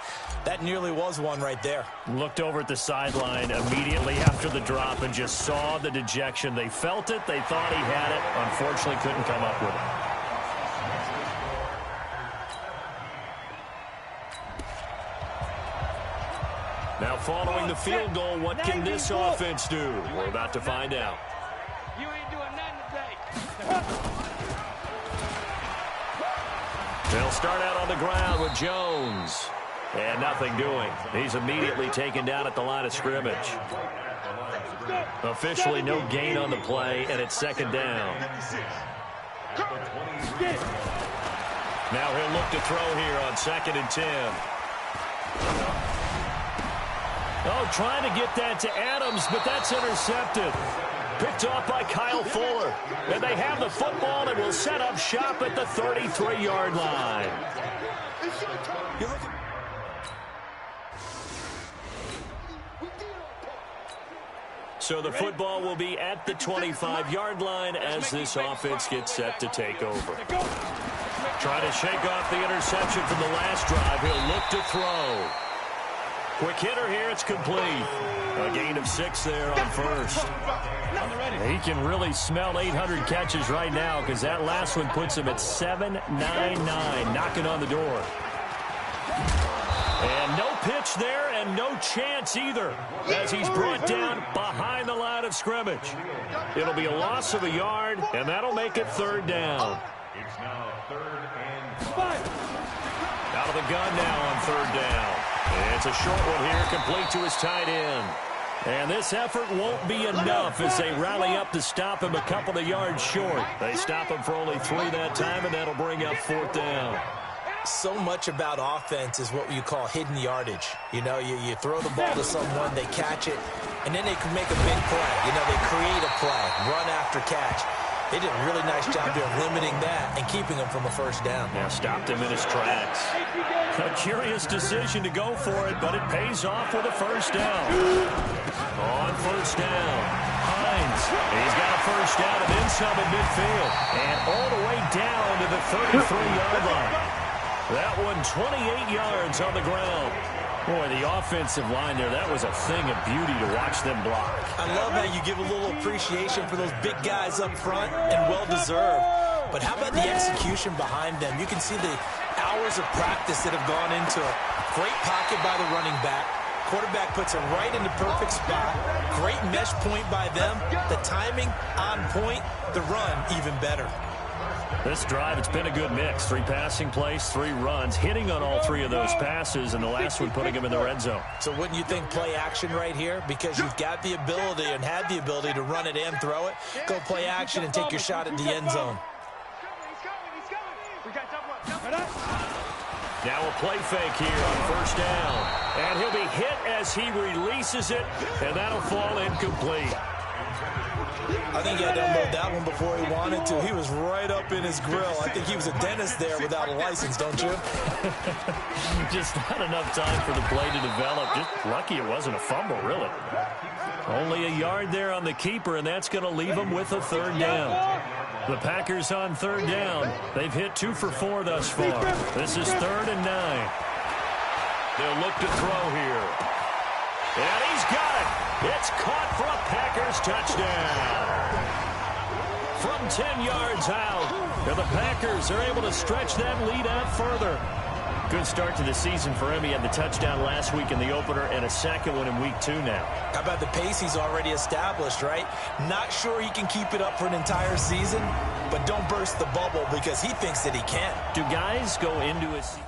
That nearly was one right there. Looked over at the sideline immediately after the drop and just saw the dejection. They felt it. They thought he had it. Unfortunately, couldn't come up with it. Now following the field goal, what can this offense do? We're about to find out. You ain't doing nothing today. They'll start out on the ground with Jones. And nothing doing. He's immediately taken down at the line of scrimmage. Officially no gain on the play, and it's 2nd down. Now he'll look to throw here on 2nd and 10. Oh, trying to get that to Adams, but that's intercepted. Picked off by Kyle Fuller. And they have the football and will set up shop at the 33-yard line. So the football will be at the 25-yard line as this offense gets set to take over. Trying to shake off the interception from the last drive. He'll look to throw. Quick hitter here. It's complete. A gain of 6 there on first. He can really smell 800 catches right now because that last one puts him at 799, knocking on the door. And no pitch there and no chance either as he's brought down behind the line of scrimmage. It'll be a loss of a yard, and that'll make it 3rd down. It's now 3rd and 5. Out of the gun now on 3rd down. It's a short one here, complete to his tight end. And this effort won't be enough as they rally up to stop him a couple of yards short. They stop him for only 3 that time, and that'll bring up 4th down. So much about offense is what you call hidden yardage. You know, you throw the ball to someone, they catch it, and then they can make a big play. You know, they create a play, run after catch. They did a really nice job there limiting that and keeping him from a 1st down. Now stopped him in his tracks. A curious decision to go for it, but it pays off with a 1st down. On 1st down, Hines. He's got a 1st down and then some in midfield. And all the way down to the 33-yard line. That one 28 yards on the ground. Boy, the offensive line there, that was a thing of beauty to watch them block. I love how you give a little appreciation for those big guys up front, and well-deserved. But how about the execution behind them? You can see the hours of practice that have gone into it. Great pocket by the running back. Quarterback puts it right in the perfect spot. Great mesh point by them. The timing on point. The run even better. This drive, it's been a good mix. 3 passing plays, 3 runs, hitting on all 3 of those passes, and the last one putting him in the red zone. So wouldn't you think play action right here? Because you've got the ability and had the ability to run it and throw it. Go play action and take your shot at the end zone. Now a play fake here on 1st down. And he'll be hit as he releases it, and that'll fall incomplete. I think he had to unload that one before he wanted to. He was right up in his grill. I think he was a dentist there without a license, don't you? Just not enough time for the play to develop. Just lucky it wasn't a fumble, really. Only a yard there on the keeper, and that's going to leave him with a 3rd down. The Packers on 3rd down. They've hit 2 for 4 thus far. This is 3rd and 9. They'll look to throw here. And he's got it. It's caught for a Packers touchdown. From 10 yards out, and the Packers are able to stretch that lead out further. Good start to the season for him. He had the touchdown last week in the opener and a second one in week 2 now. How about the pace he's already established, right? Not sure he can keep it up for an entire season, but don't burst the bubble because he thinks that he can. Do guys go into a season?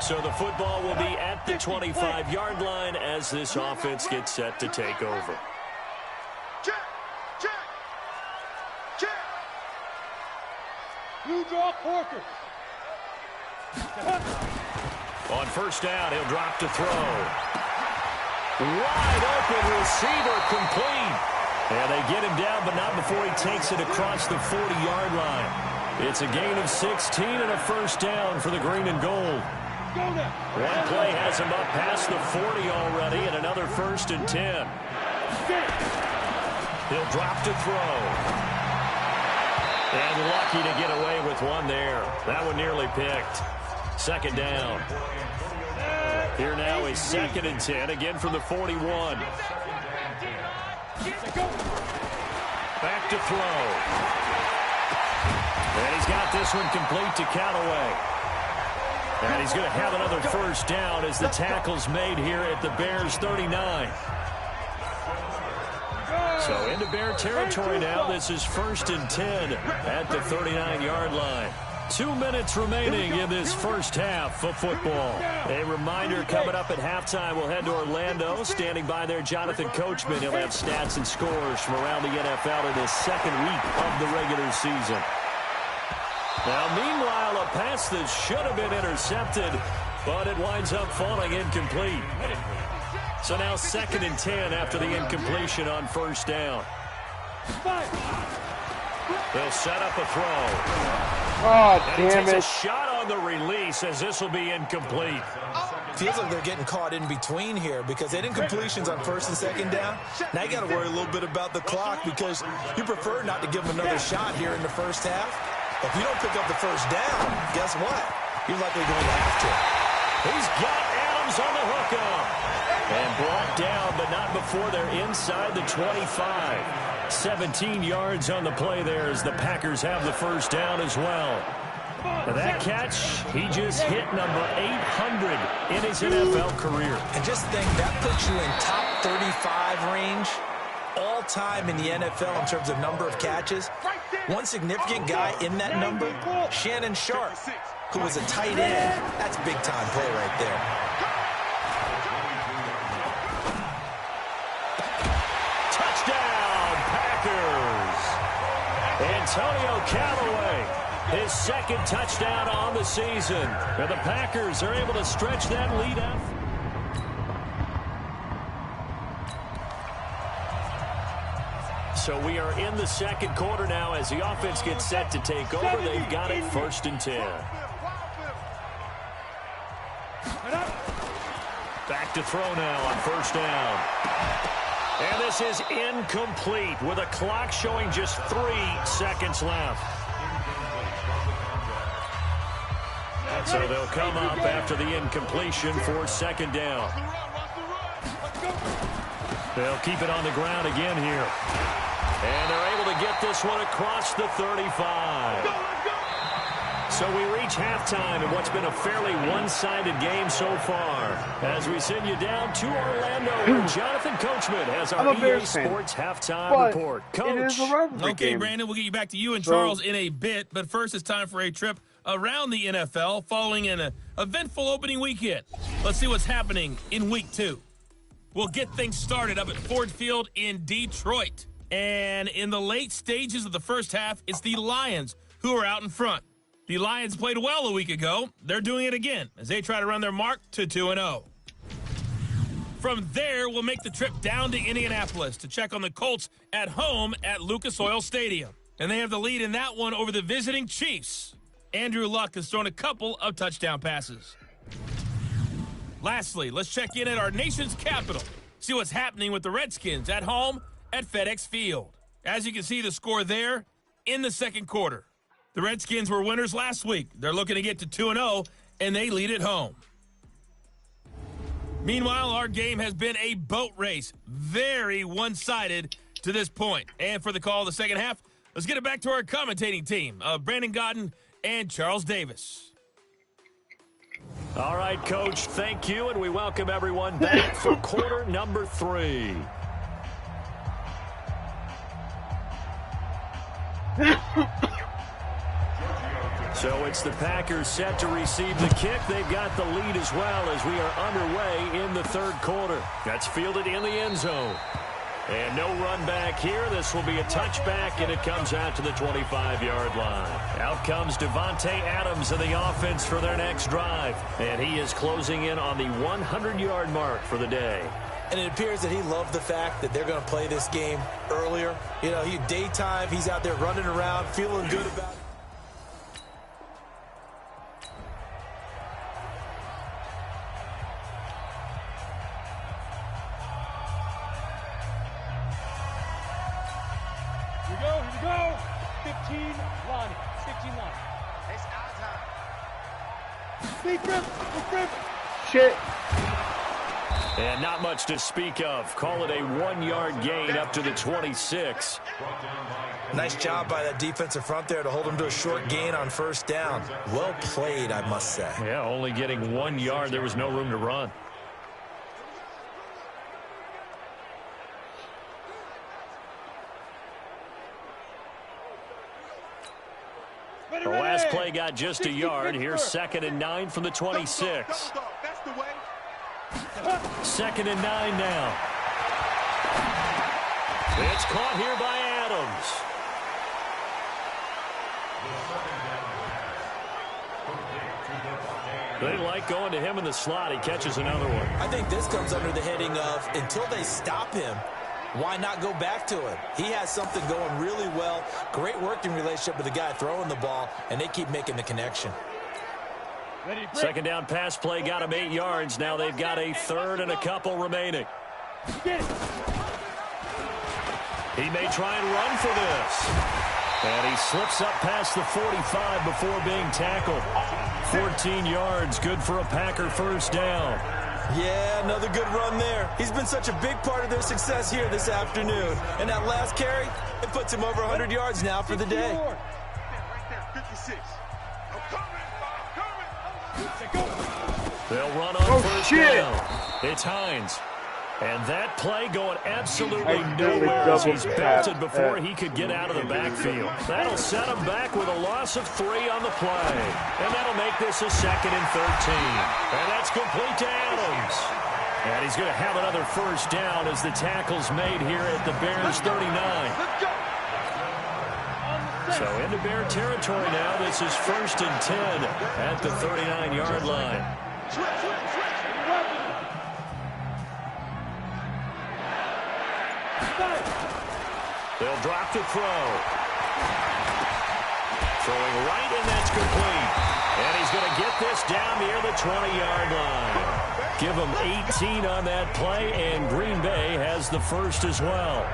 So the football will be at the 25-yard line as this offense gets set to take over. Check! Check! Check! You draw Corker. On first down, he'll drop to throw. Wide open receiver complete. And they get him down, but not before he takes it across the 40-yard line. It's a gain of 16 and a first down for the green and gold. One play has him up past the 40 already, and another 1st and 10. He'll drop to throw. And lucky to get away with one there. That one nearly picked. Second down. Here now is 2nd and 10, again from the 41. Back to throw. And he's got this one complete to Callaway. And he's going to have another first down as the tackle's made here at the Bears' 39. So into Bear territory now. This is 1st and 10 at the 39-yard line. 2 minutes remaining in this first half of football. A reminder coming up at halftime. We'll head to Orlando. Standing by there, Jonathan Coachman. He'll have stats and scores from around the NFL in his second week of the regular season. Now, meanwhile, a pass that should have been intercepted, but it winds up falling incomplete. So now 2nd and 10 after the incompletion on first down. They'll set up a throw. Oh, damn it. it. A shot on the release as this will be incomplete. Feels like they're getting caught in between here because they had incompletions on 1st and 2nd down. Now you got to worry a little bit about the clock because you prefer not to give them another shot here in the first half. If you don't pick up the first down, guess what? You're likely going to have to. He's got Adams on the hookup. And brought down, but not before they're inside the 25. 17 yards on the play there as the Packers have the first down as well. And that catch, he just hit number 800 in his NFL career. And just think, that puts you in top 35 range all-time in the NFL in terms of number of catches. One significant guy in that number, Shannon Sharp, who was a tight end. That's big-time play right there. Touchdown, Packers! Antonio Callaway, his 2nd touchdown on the season. And the Packers are able to stretch that lead out. So we are in the second quarter now as the offense gets set to take over. They've got it 1st and 10. Back to throw now on first down. And this is incomplete with a clock showing just 3 seconds left. So they'll come up after the incompletion for 2nd down. They'll keep it on the ground again here. And they're able to get this one across the 35. So we reach halftime in what's been a fairly one-sided game so far. As we send you down to Orlando, where Jonathan Coachman has our EA Sports halftime report. Coach. It is a rivalry Okay, game. Brandon, we'll get you back to you and Charles in a bit. But first, it's time for a trip around the NFL following an eventful opening weekend. Let's see what's happening in Week 2. We'll get things started up at Ford Field in Detroit. And in the late stages of the first half, it's the Lions who are out in front. The Lions played well a week ago. They're doing it again as they try to run their mark to 2-0. From there, we'll make the trip down to Indianapolis to check on the Colts at home at Lucas Oil Stadium. And they have the lead in that one over the visiting Chiefs. Andrew Luck has thrown a couple of touchdown passes. Lastly, let's check in at our nation's capital. See what's happening with the Redskins at home at FedEx Field. As you can see the score there in the second quarter. The Redskins were winners last week. They're looking to get to 2-0, and they lead at home. Meanwhile, our game has been a boat race. Very one-sided to this point. And for the call of the second half, let's get it back to our commentating team of Brandon Godden and Charles Davis. All right, Coach, thank you, and we welcome everyone back for quarter number 3. So it's the Packers set to receive the kick. They've got the lead as well as we are underway in the third quarter. That's fielded in the end zone. And no run back here. This will be a touchback, and it comes out to the 25-yard line. Out comes Devontae Adams in the offense for their next drive. And he is closing in on the 100-yard mark for the day. And it appears that he loved the fact that they're going to play this game earlier. You know, daytime, he's out there running around, feeling good about it. Here we go. 15 line. 15 line. It's our time. Big rip. Shit. And not much to speak of. Call it a 1-yard gain up to the 26. Nice job by that defensive front there to hold him to a short gain on first down. Well played, I must say. Yeah, only getting 1 yard. There was no room to run. The last play got just a yard. Here's 2nd and 9 from the 26. That's the way. 2nd and 9 now. It's caught here by Adams. They like going to him in the slot. He catches another one. I think this comes under the heading of until they stop him, why not go back to him? He has something going really well. Great working relationship with the guy throwing the ball, and they keep making the connection. Second down pass play got him 8 yards. Now they've got a third and a couple remaining. He may try and run for this. And he slips up past the 45 before being tackled. 14 yards, good for a Packer first down. Yeah, another good run there. He's been such a big part of their success here this afternoon. And that last carry, it puts him over 100 yards now for the day. Right there, 56. They'll run on first down. It's Hines. And that play going absolutely nowhere as he's belted before he could get out of the backfield. That'll set him back with a loss of 3 on the play. And that'll make this a 2nd and 13. And that's complete to Adams. And he's going to have another first down as the tackle's made here at the Bears 39. So into Bear territory now. This is 1st and 10 at the 39-yard line. They'll drop to throw. Throwing right, and that's complete. And he's going to get this down near the 20-yard line. Give him 18 on that play, and Green Bay has the first as well.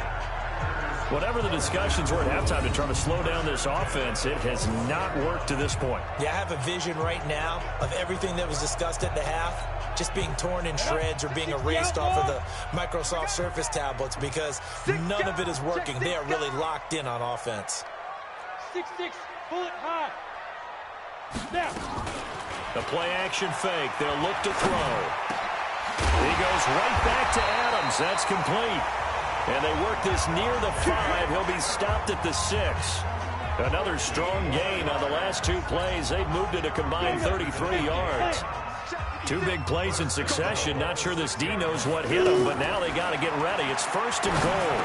Whatever the discussions were at halftime to try to slow down this offense, it has not worked to this point. Yeah, I have a vision right now of everything that was discussed at the half just being torn in shreds or being erased off of the Microsoft Surface tablets because none of it is working. They are really locked in on offense. 6-6, bullet high. Now. The play action fake. They'll look to throw. He goes right back to Adams. That's complete. And they work this near the 5. He'll be stopped at the 6. Another strong gain on the last 2 plays. They've moved it a combined 33 yards. 2 big plays in succession. Not sure this D knows what hit him, but now they got to get ready. It's 1st and goal.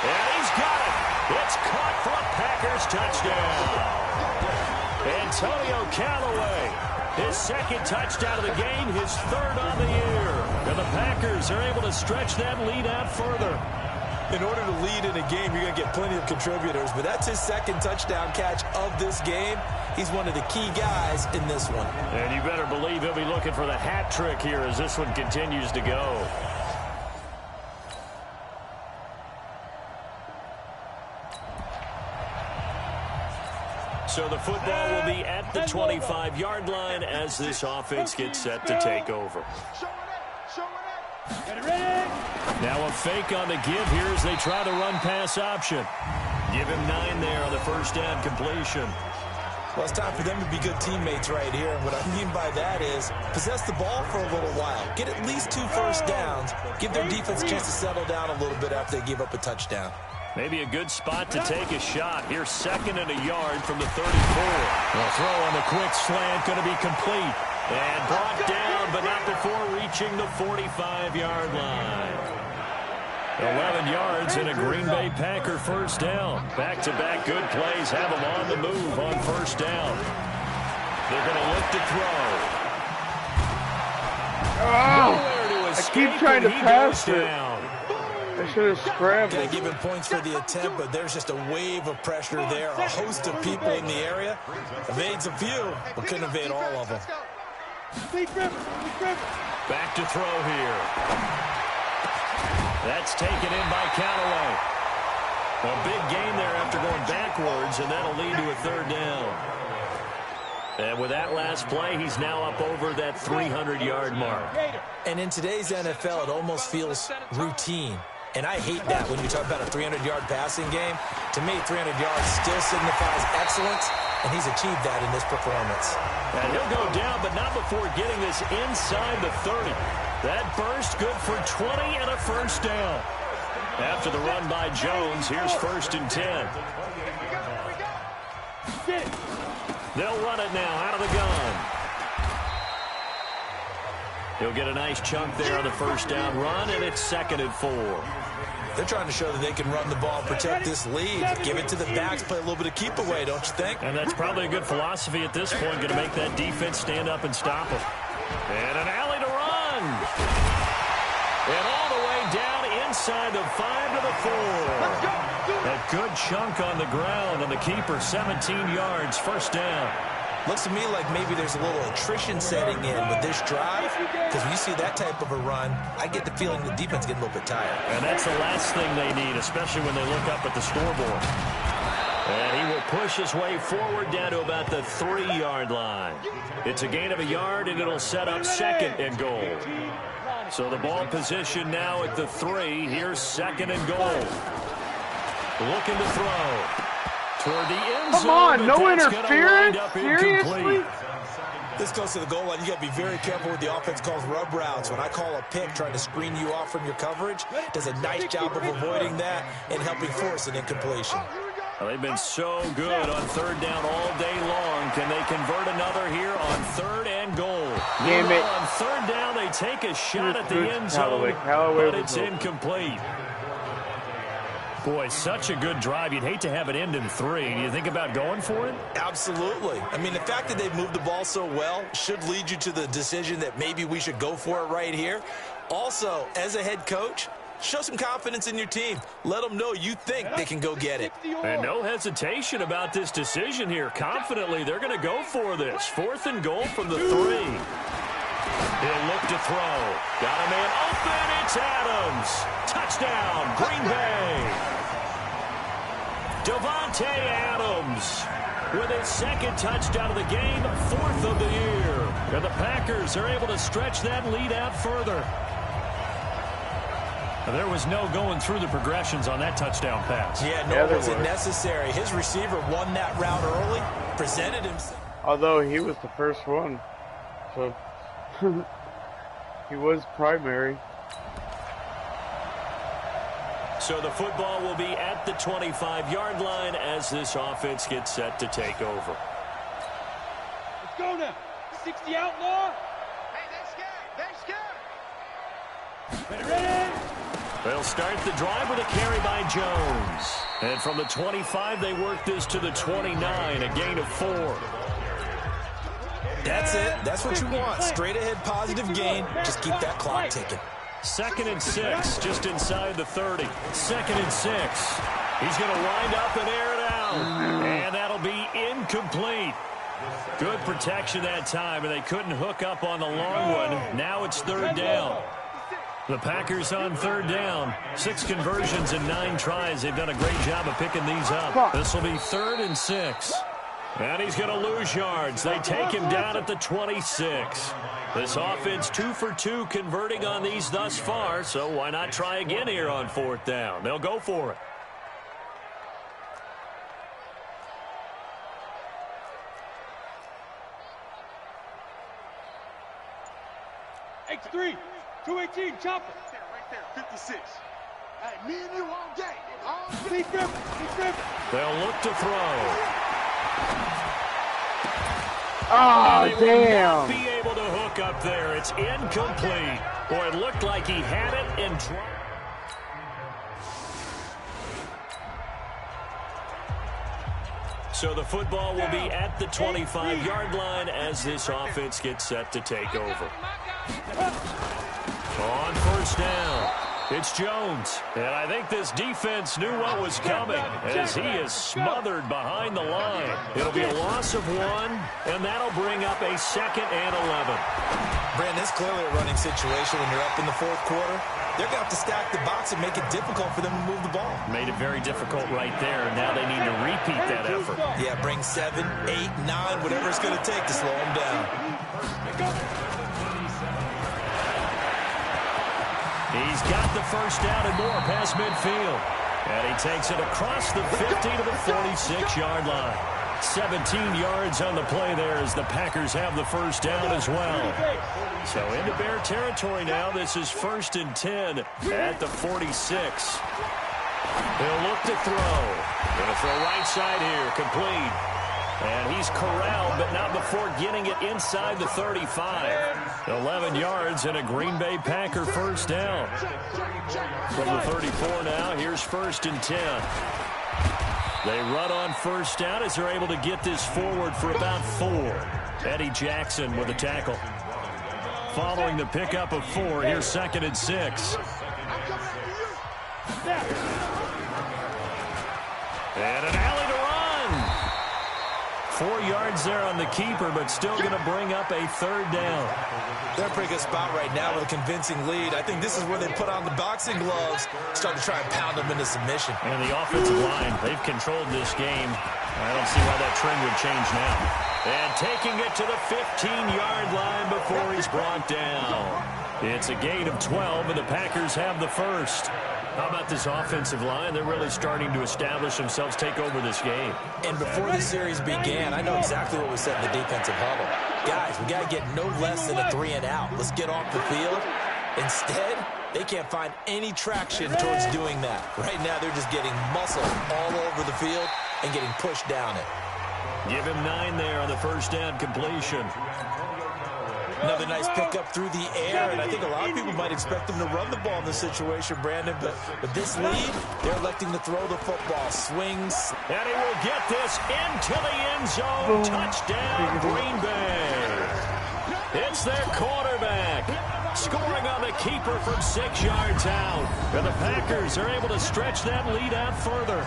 And he's got it. It's caught for a Packers touchdown. Antonio Callaway, his 2nd touchdown of the game, his 3rd on the year. And the Packers are able to stretch that lead out further. In order to lead in a game, you're going to get plenty of contributors, but that's his 2nd touchdown catch of this game. He's one of the key guys in this one. And you better believe he'll be looking for the hat trick here as this one continues to go. So the football will be at the 25-yard line as this offense gets set to take over. Now a fake on the give here as they try the run-pass option. Give him 9 there on the first down completion. Well, it's time for them to be good teammates right here. And what I mean by that is possess the ball for a little while. Get at least 2 first downs. Give their defense a chance to settle down a little bit after they give up a touchdown. Maybe a good spot to take a shot. Here's 2nd and a yard from the 34. The throw on the quick slant going to be complete. And brought down, but not before reaching the 45-yard line. 11 yards and a Green Bay Packer first down. Back-to-back good plays have them on the move on first down. They're going to look to throw. Oh, I keep trying to pass it. I should have scrambled. Going to give him points for the attempt, but there's just a wave of pressure there. A host of people in the area. Evades a few, but couldn't evade all of them. Back to throw here. That's taken in by Callaway. A big gain there after going backwards, and that'll lead to a 3rd down. And with that last play, he's now up over that 300-yard mark. And in today's NFL, it almost feels routine. And I hate that when you talk about a 300-yard passing game. To me, 300 yards still signifies excellence, and he's achieved that in this performance. And he'll go down, but not before getting this inside the 30. That burst good for 20 and a first down. After the run by Jones, here's 1st and 10. They'll run it now out of the gun. He'll get a nice chunk there on the first down run, and it's 2nd and 4. They're trying to show that they can run the ball, protect this lead, give it to the backs, play a little bit of keep away, don't you think? And that's probably a good philosophy at this point, going to make that defense stand up and stop them. And an alley to run. And all the way down inside the 5 to the 4. A good chunk on the ground, and the keeper 17 yards, first down. Looks to me like maybe there's a little attrition setting in with this drive, because when you see that type of a run, I get the feeling the defense getting a little bit tired. And that's the last thing they need, especially when they look up at the scoreboard. And he will push his way forward down to about the 3-yard line. It's a gain of a yard, and it'll set up 2nd and goal. So the ball position now at the 3. Here's 2nd and goal. Looking to throw. Toward the end zone. Come on, no interference? Seriously? This goes to the goal line. You got to be very careful with the offense calls rub routes. When I call a pick trying to screen you off from your coverage, does a nice job of avoiding that and helping force an incompletion. Well, they've been so good on 3rd down all day long. Can they convert another here on 3rd and goal? Damn it. On 3rd down, they take a shot at the end zone, but it's incomplete. Boy, such a good drive. You'd hate to have it end in 3. Do you think about going for it? Absolutely. I mean, the fact that they've moved the ball so well should lead you to the decision that maybe we should go for it right here. Also, as a head coach, show some confidence in your team. Let them know you think they can go get it. And no hesitation about this decision here. Confidently, they're going to go for this. 4th and goal from the 3. He'll look to throw. Got a man open. It's Adams. Touchdown, Green Bay. Davante Adams with his 2nd touchdown of the game, 4th of the year. And the Packers are able to stretch that lead out further. There was no going through the progressions on that touchdown pass. Yeah, nor was it necessary. His receiver won that route early, presented himself. Although he was the first one, so he was primary. So the football will be at the 25-yard line as this offense gets set to take over. Let's go now. 60 outlaw. Hey, they're scared. Ready? They'll start the drive with a carry by Jones. And from the 25, they work this to the 29, a gain of 4. That's it. That's what you want. Straight ahead positive gain. Just keep that clock ticking. 2nd and 6, just inside the 30. 2nd and 6. He's going to wind up and air it out. And that'll be incomplete. Good protection that time, and they couldn't hook up on the long one. Now it's 3rd down. The Packers on 3rd down. 6 conversions in 9 tries. They've done a great job of picking these up. This will be 3rd and 6. And he's going to lose yards. They take him down at the 26. This offense 2 for 2 converting on these thus far, so why not try again here on 4th down? They'll go for it. X3, 218, chopper. Right there, 56. Hey, me and you all day. All day. Lee Griffin. They'll look to throw. Oh, He will not damn. be able to hook up there. It's incomplete. Boy, it looked like he had it and dropped. So the football will be at the 25-yard line as this offense gets set to take over. On 1st down, it's Jones. And I think this defense knew what was coming as he is smothered behind the line. It'll be a loss of 1, and that'll bring up a 2nd and 11. Brandon, it's clearly a running situation when you're up in the 4th quarter. They're going to have to stack the box and make it difficult for them to move the ball. Made it very difficult right there, and now they need to repeat that effort. Yeah, bring 7, 8, 9, whatever it's going to take to slow them down. He's got the 1st down and more past midfield. And he takes it across the 50 to the 46-yard line. 17 yards on the play there as the Packers have the 1st down as well. So into Bear territory now. This is 1st and 10 at the 46. He'll look to throw. Going to throw right side here, complete. And he's corralled, but not before getting it inside the 35. 11 yards and a Green Bay Packer 1st down. From the 34 now, here's 1st and 10. They run on 1st down as they're able to get this forward for about 4. Eddie Jackson with a tackle. Following the pickup of 4, here's 2nd and 6. And an alley to run. 4 yards there on the keeper, but still going to bring up a 3rd down. They're in a pretty good spot right now with a convincing lead. I think this is where they put on the boxing gloves, start to try and pound them into submission. And the offensive line, they've controlled this game. I don't see why that trend would change now. And taking it to the 15-yard line before he's brought down. It's a gain of 12, and the Packers have the 1st. How about this offensive line? They're really starting to establish themselves, take over this game. And before the series began, I know exactly what was said in the defensive huddle. Guys, we got to get no less than a 3 and out. Let's get off the field. Instead, they can't find any traction towards doing that. Right now, they're just getting muscle all over the field and getting pushed down it. Give him 9 there on the 1st down completion. Another nice pickup through the air, and I think a lot of people might expect them to run the ball in this situation, Brandon, but with this lead, they're electing to throw the football. Swings. And he will get this into the end zone. Touchdown, Green Bay. It's their quarterback. Scoring on the keeper from 6 yards out. And the Packers are able to stretch that lead out further.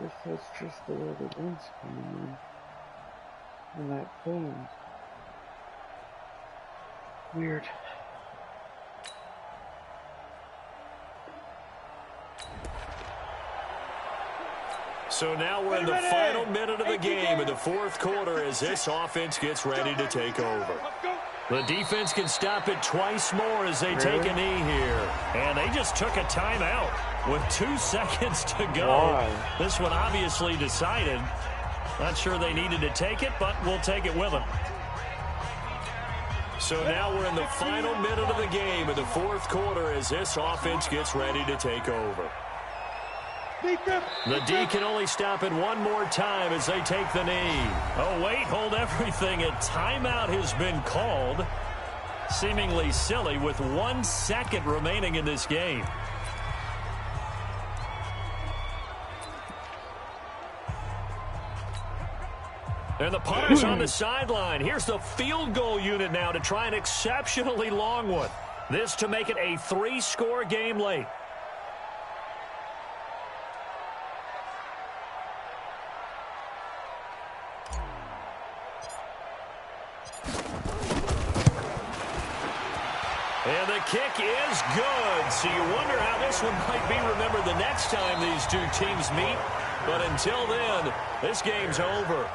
Guess that's just the way the wind's coming in. And that phone. Weird. So now we're in the final minute of the game in the 4th quarter as this offense gets ready to take over. The defense can stop it twice more as they take a knee here. And they just took a timeout with 2 seconds to go. Why? This one obviously decided. Not sure they needed to take it, but we'll take it with them. So now we're in the final minute of the game in the 4th quarter as this offense gets ready to take over. The D can only stop it one more time as they take the knee. Oh, wait, hold everything. A timeout has been called. Seemingly silly with 1 second remaining in this game. And the punter's on the sideline. Here's the field goal unit now to try an exceptionally long one. This to make it a 3-score game late. And the kick is good. So you wonder how this one might be remembered the next time these two teams meet. But until then, this game's over.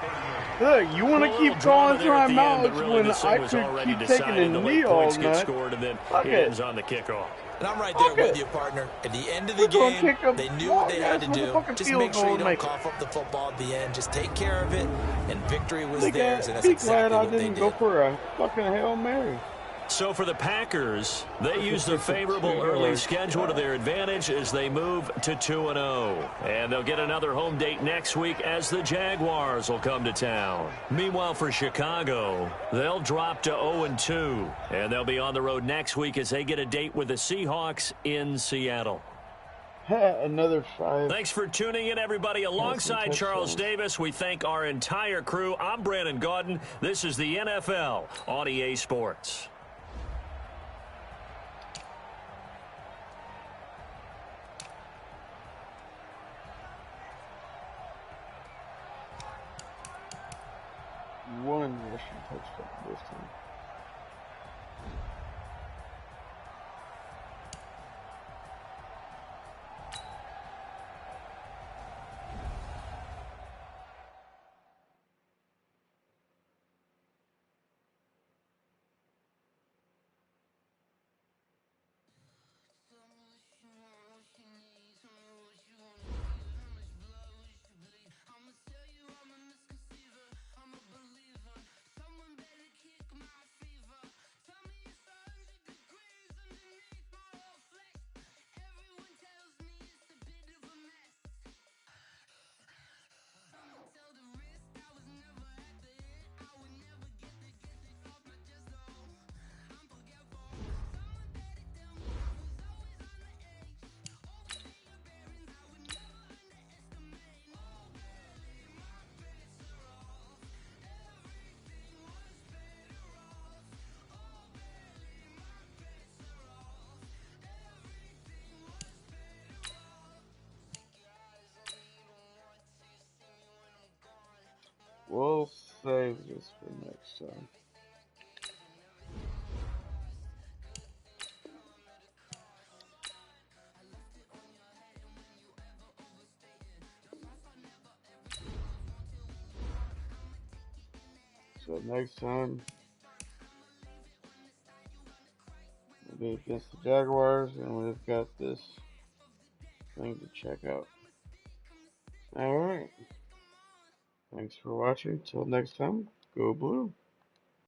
Look, you want to keep calling timeouts when I could keep taking a knee all night. Scored, and then Fuck it it. ends on the kickoff. And I'm right there with you, partner. At the end of the game, they knew what they had to do. Just make sure you don't cough up the football at the end. Just take care of it, and victory was theirs, and that's exactly what they did. Be glad I didn't go for a fucking Hail Mary. So for the Packers, they use the favorable early schedule to their advantage as they move to 2-0. And they'll get another home date next week as the Jaguars will come to town. Meanwhile, for Chicago, they'll drop to 0-2. And they'll be on the road next week as they get a date with the Seahawks in Seattle. Another 5. Thanks for tuning in, everybody. Alongside Charles Davis, we thank our entire crew. I'm Brandon Gaudin. This is the NFL on EA Sports. One rushing touchdown this time. We'll save this for next time. So next time, we'll be against the Jaguars, and we've got this thing to check out. Alright. Thanks for watching. Till next time, go blue.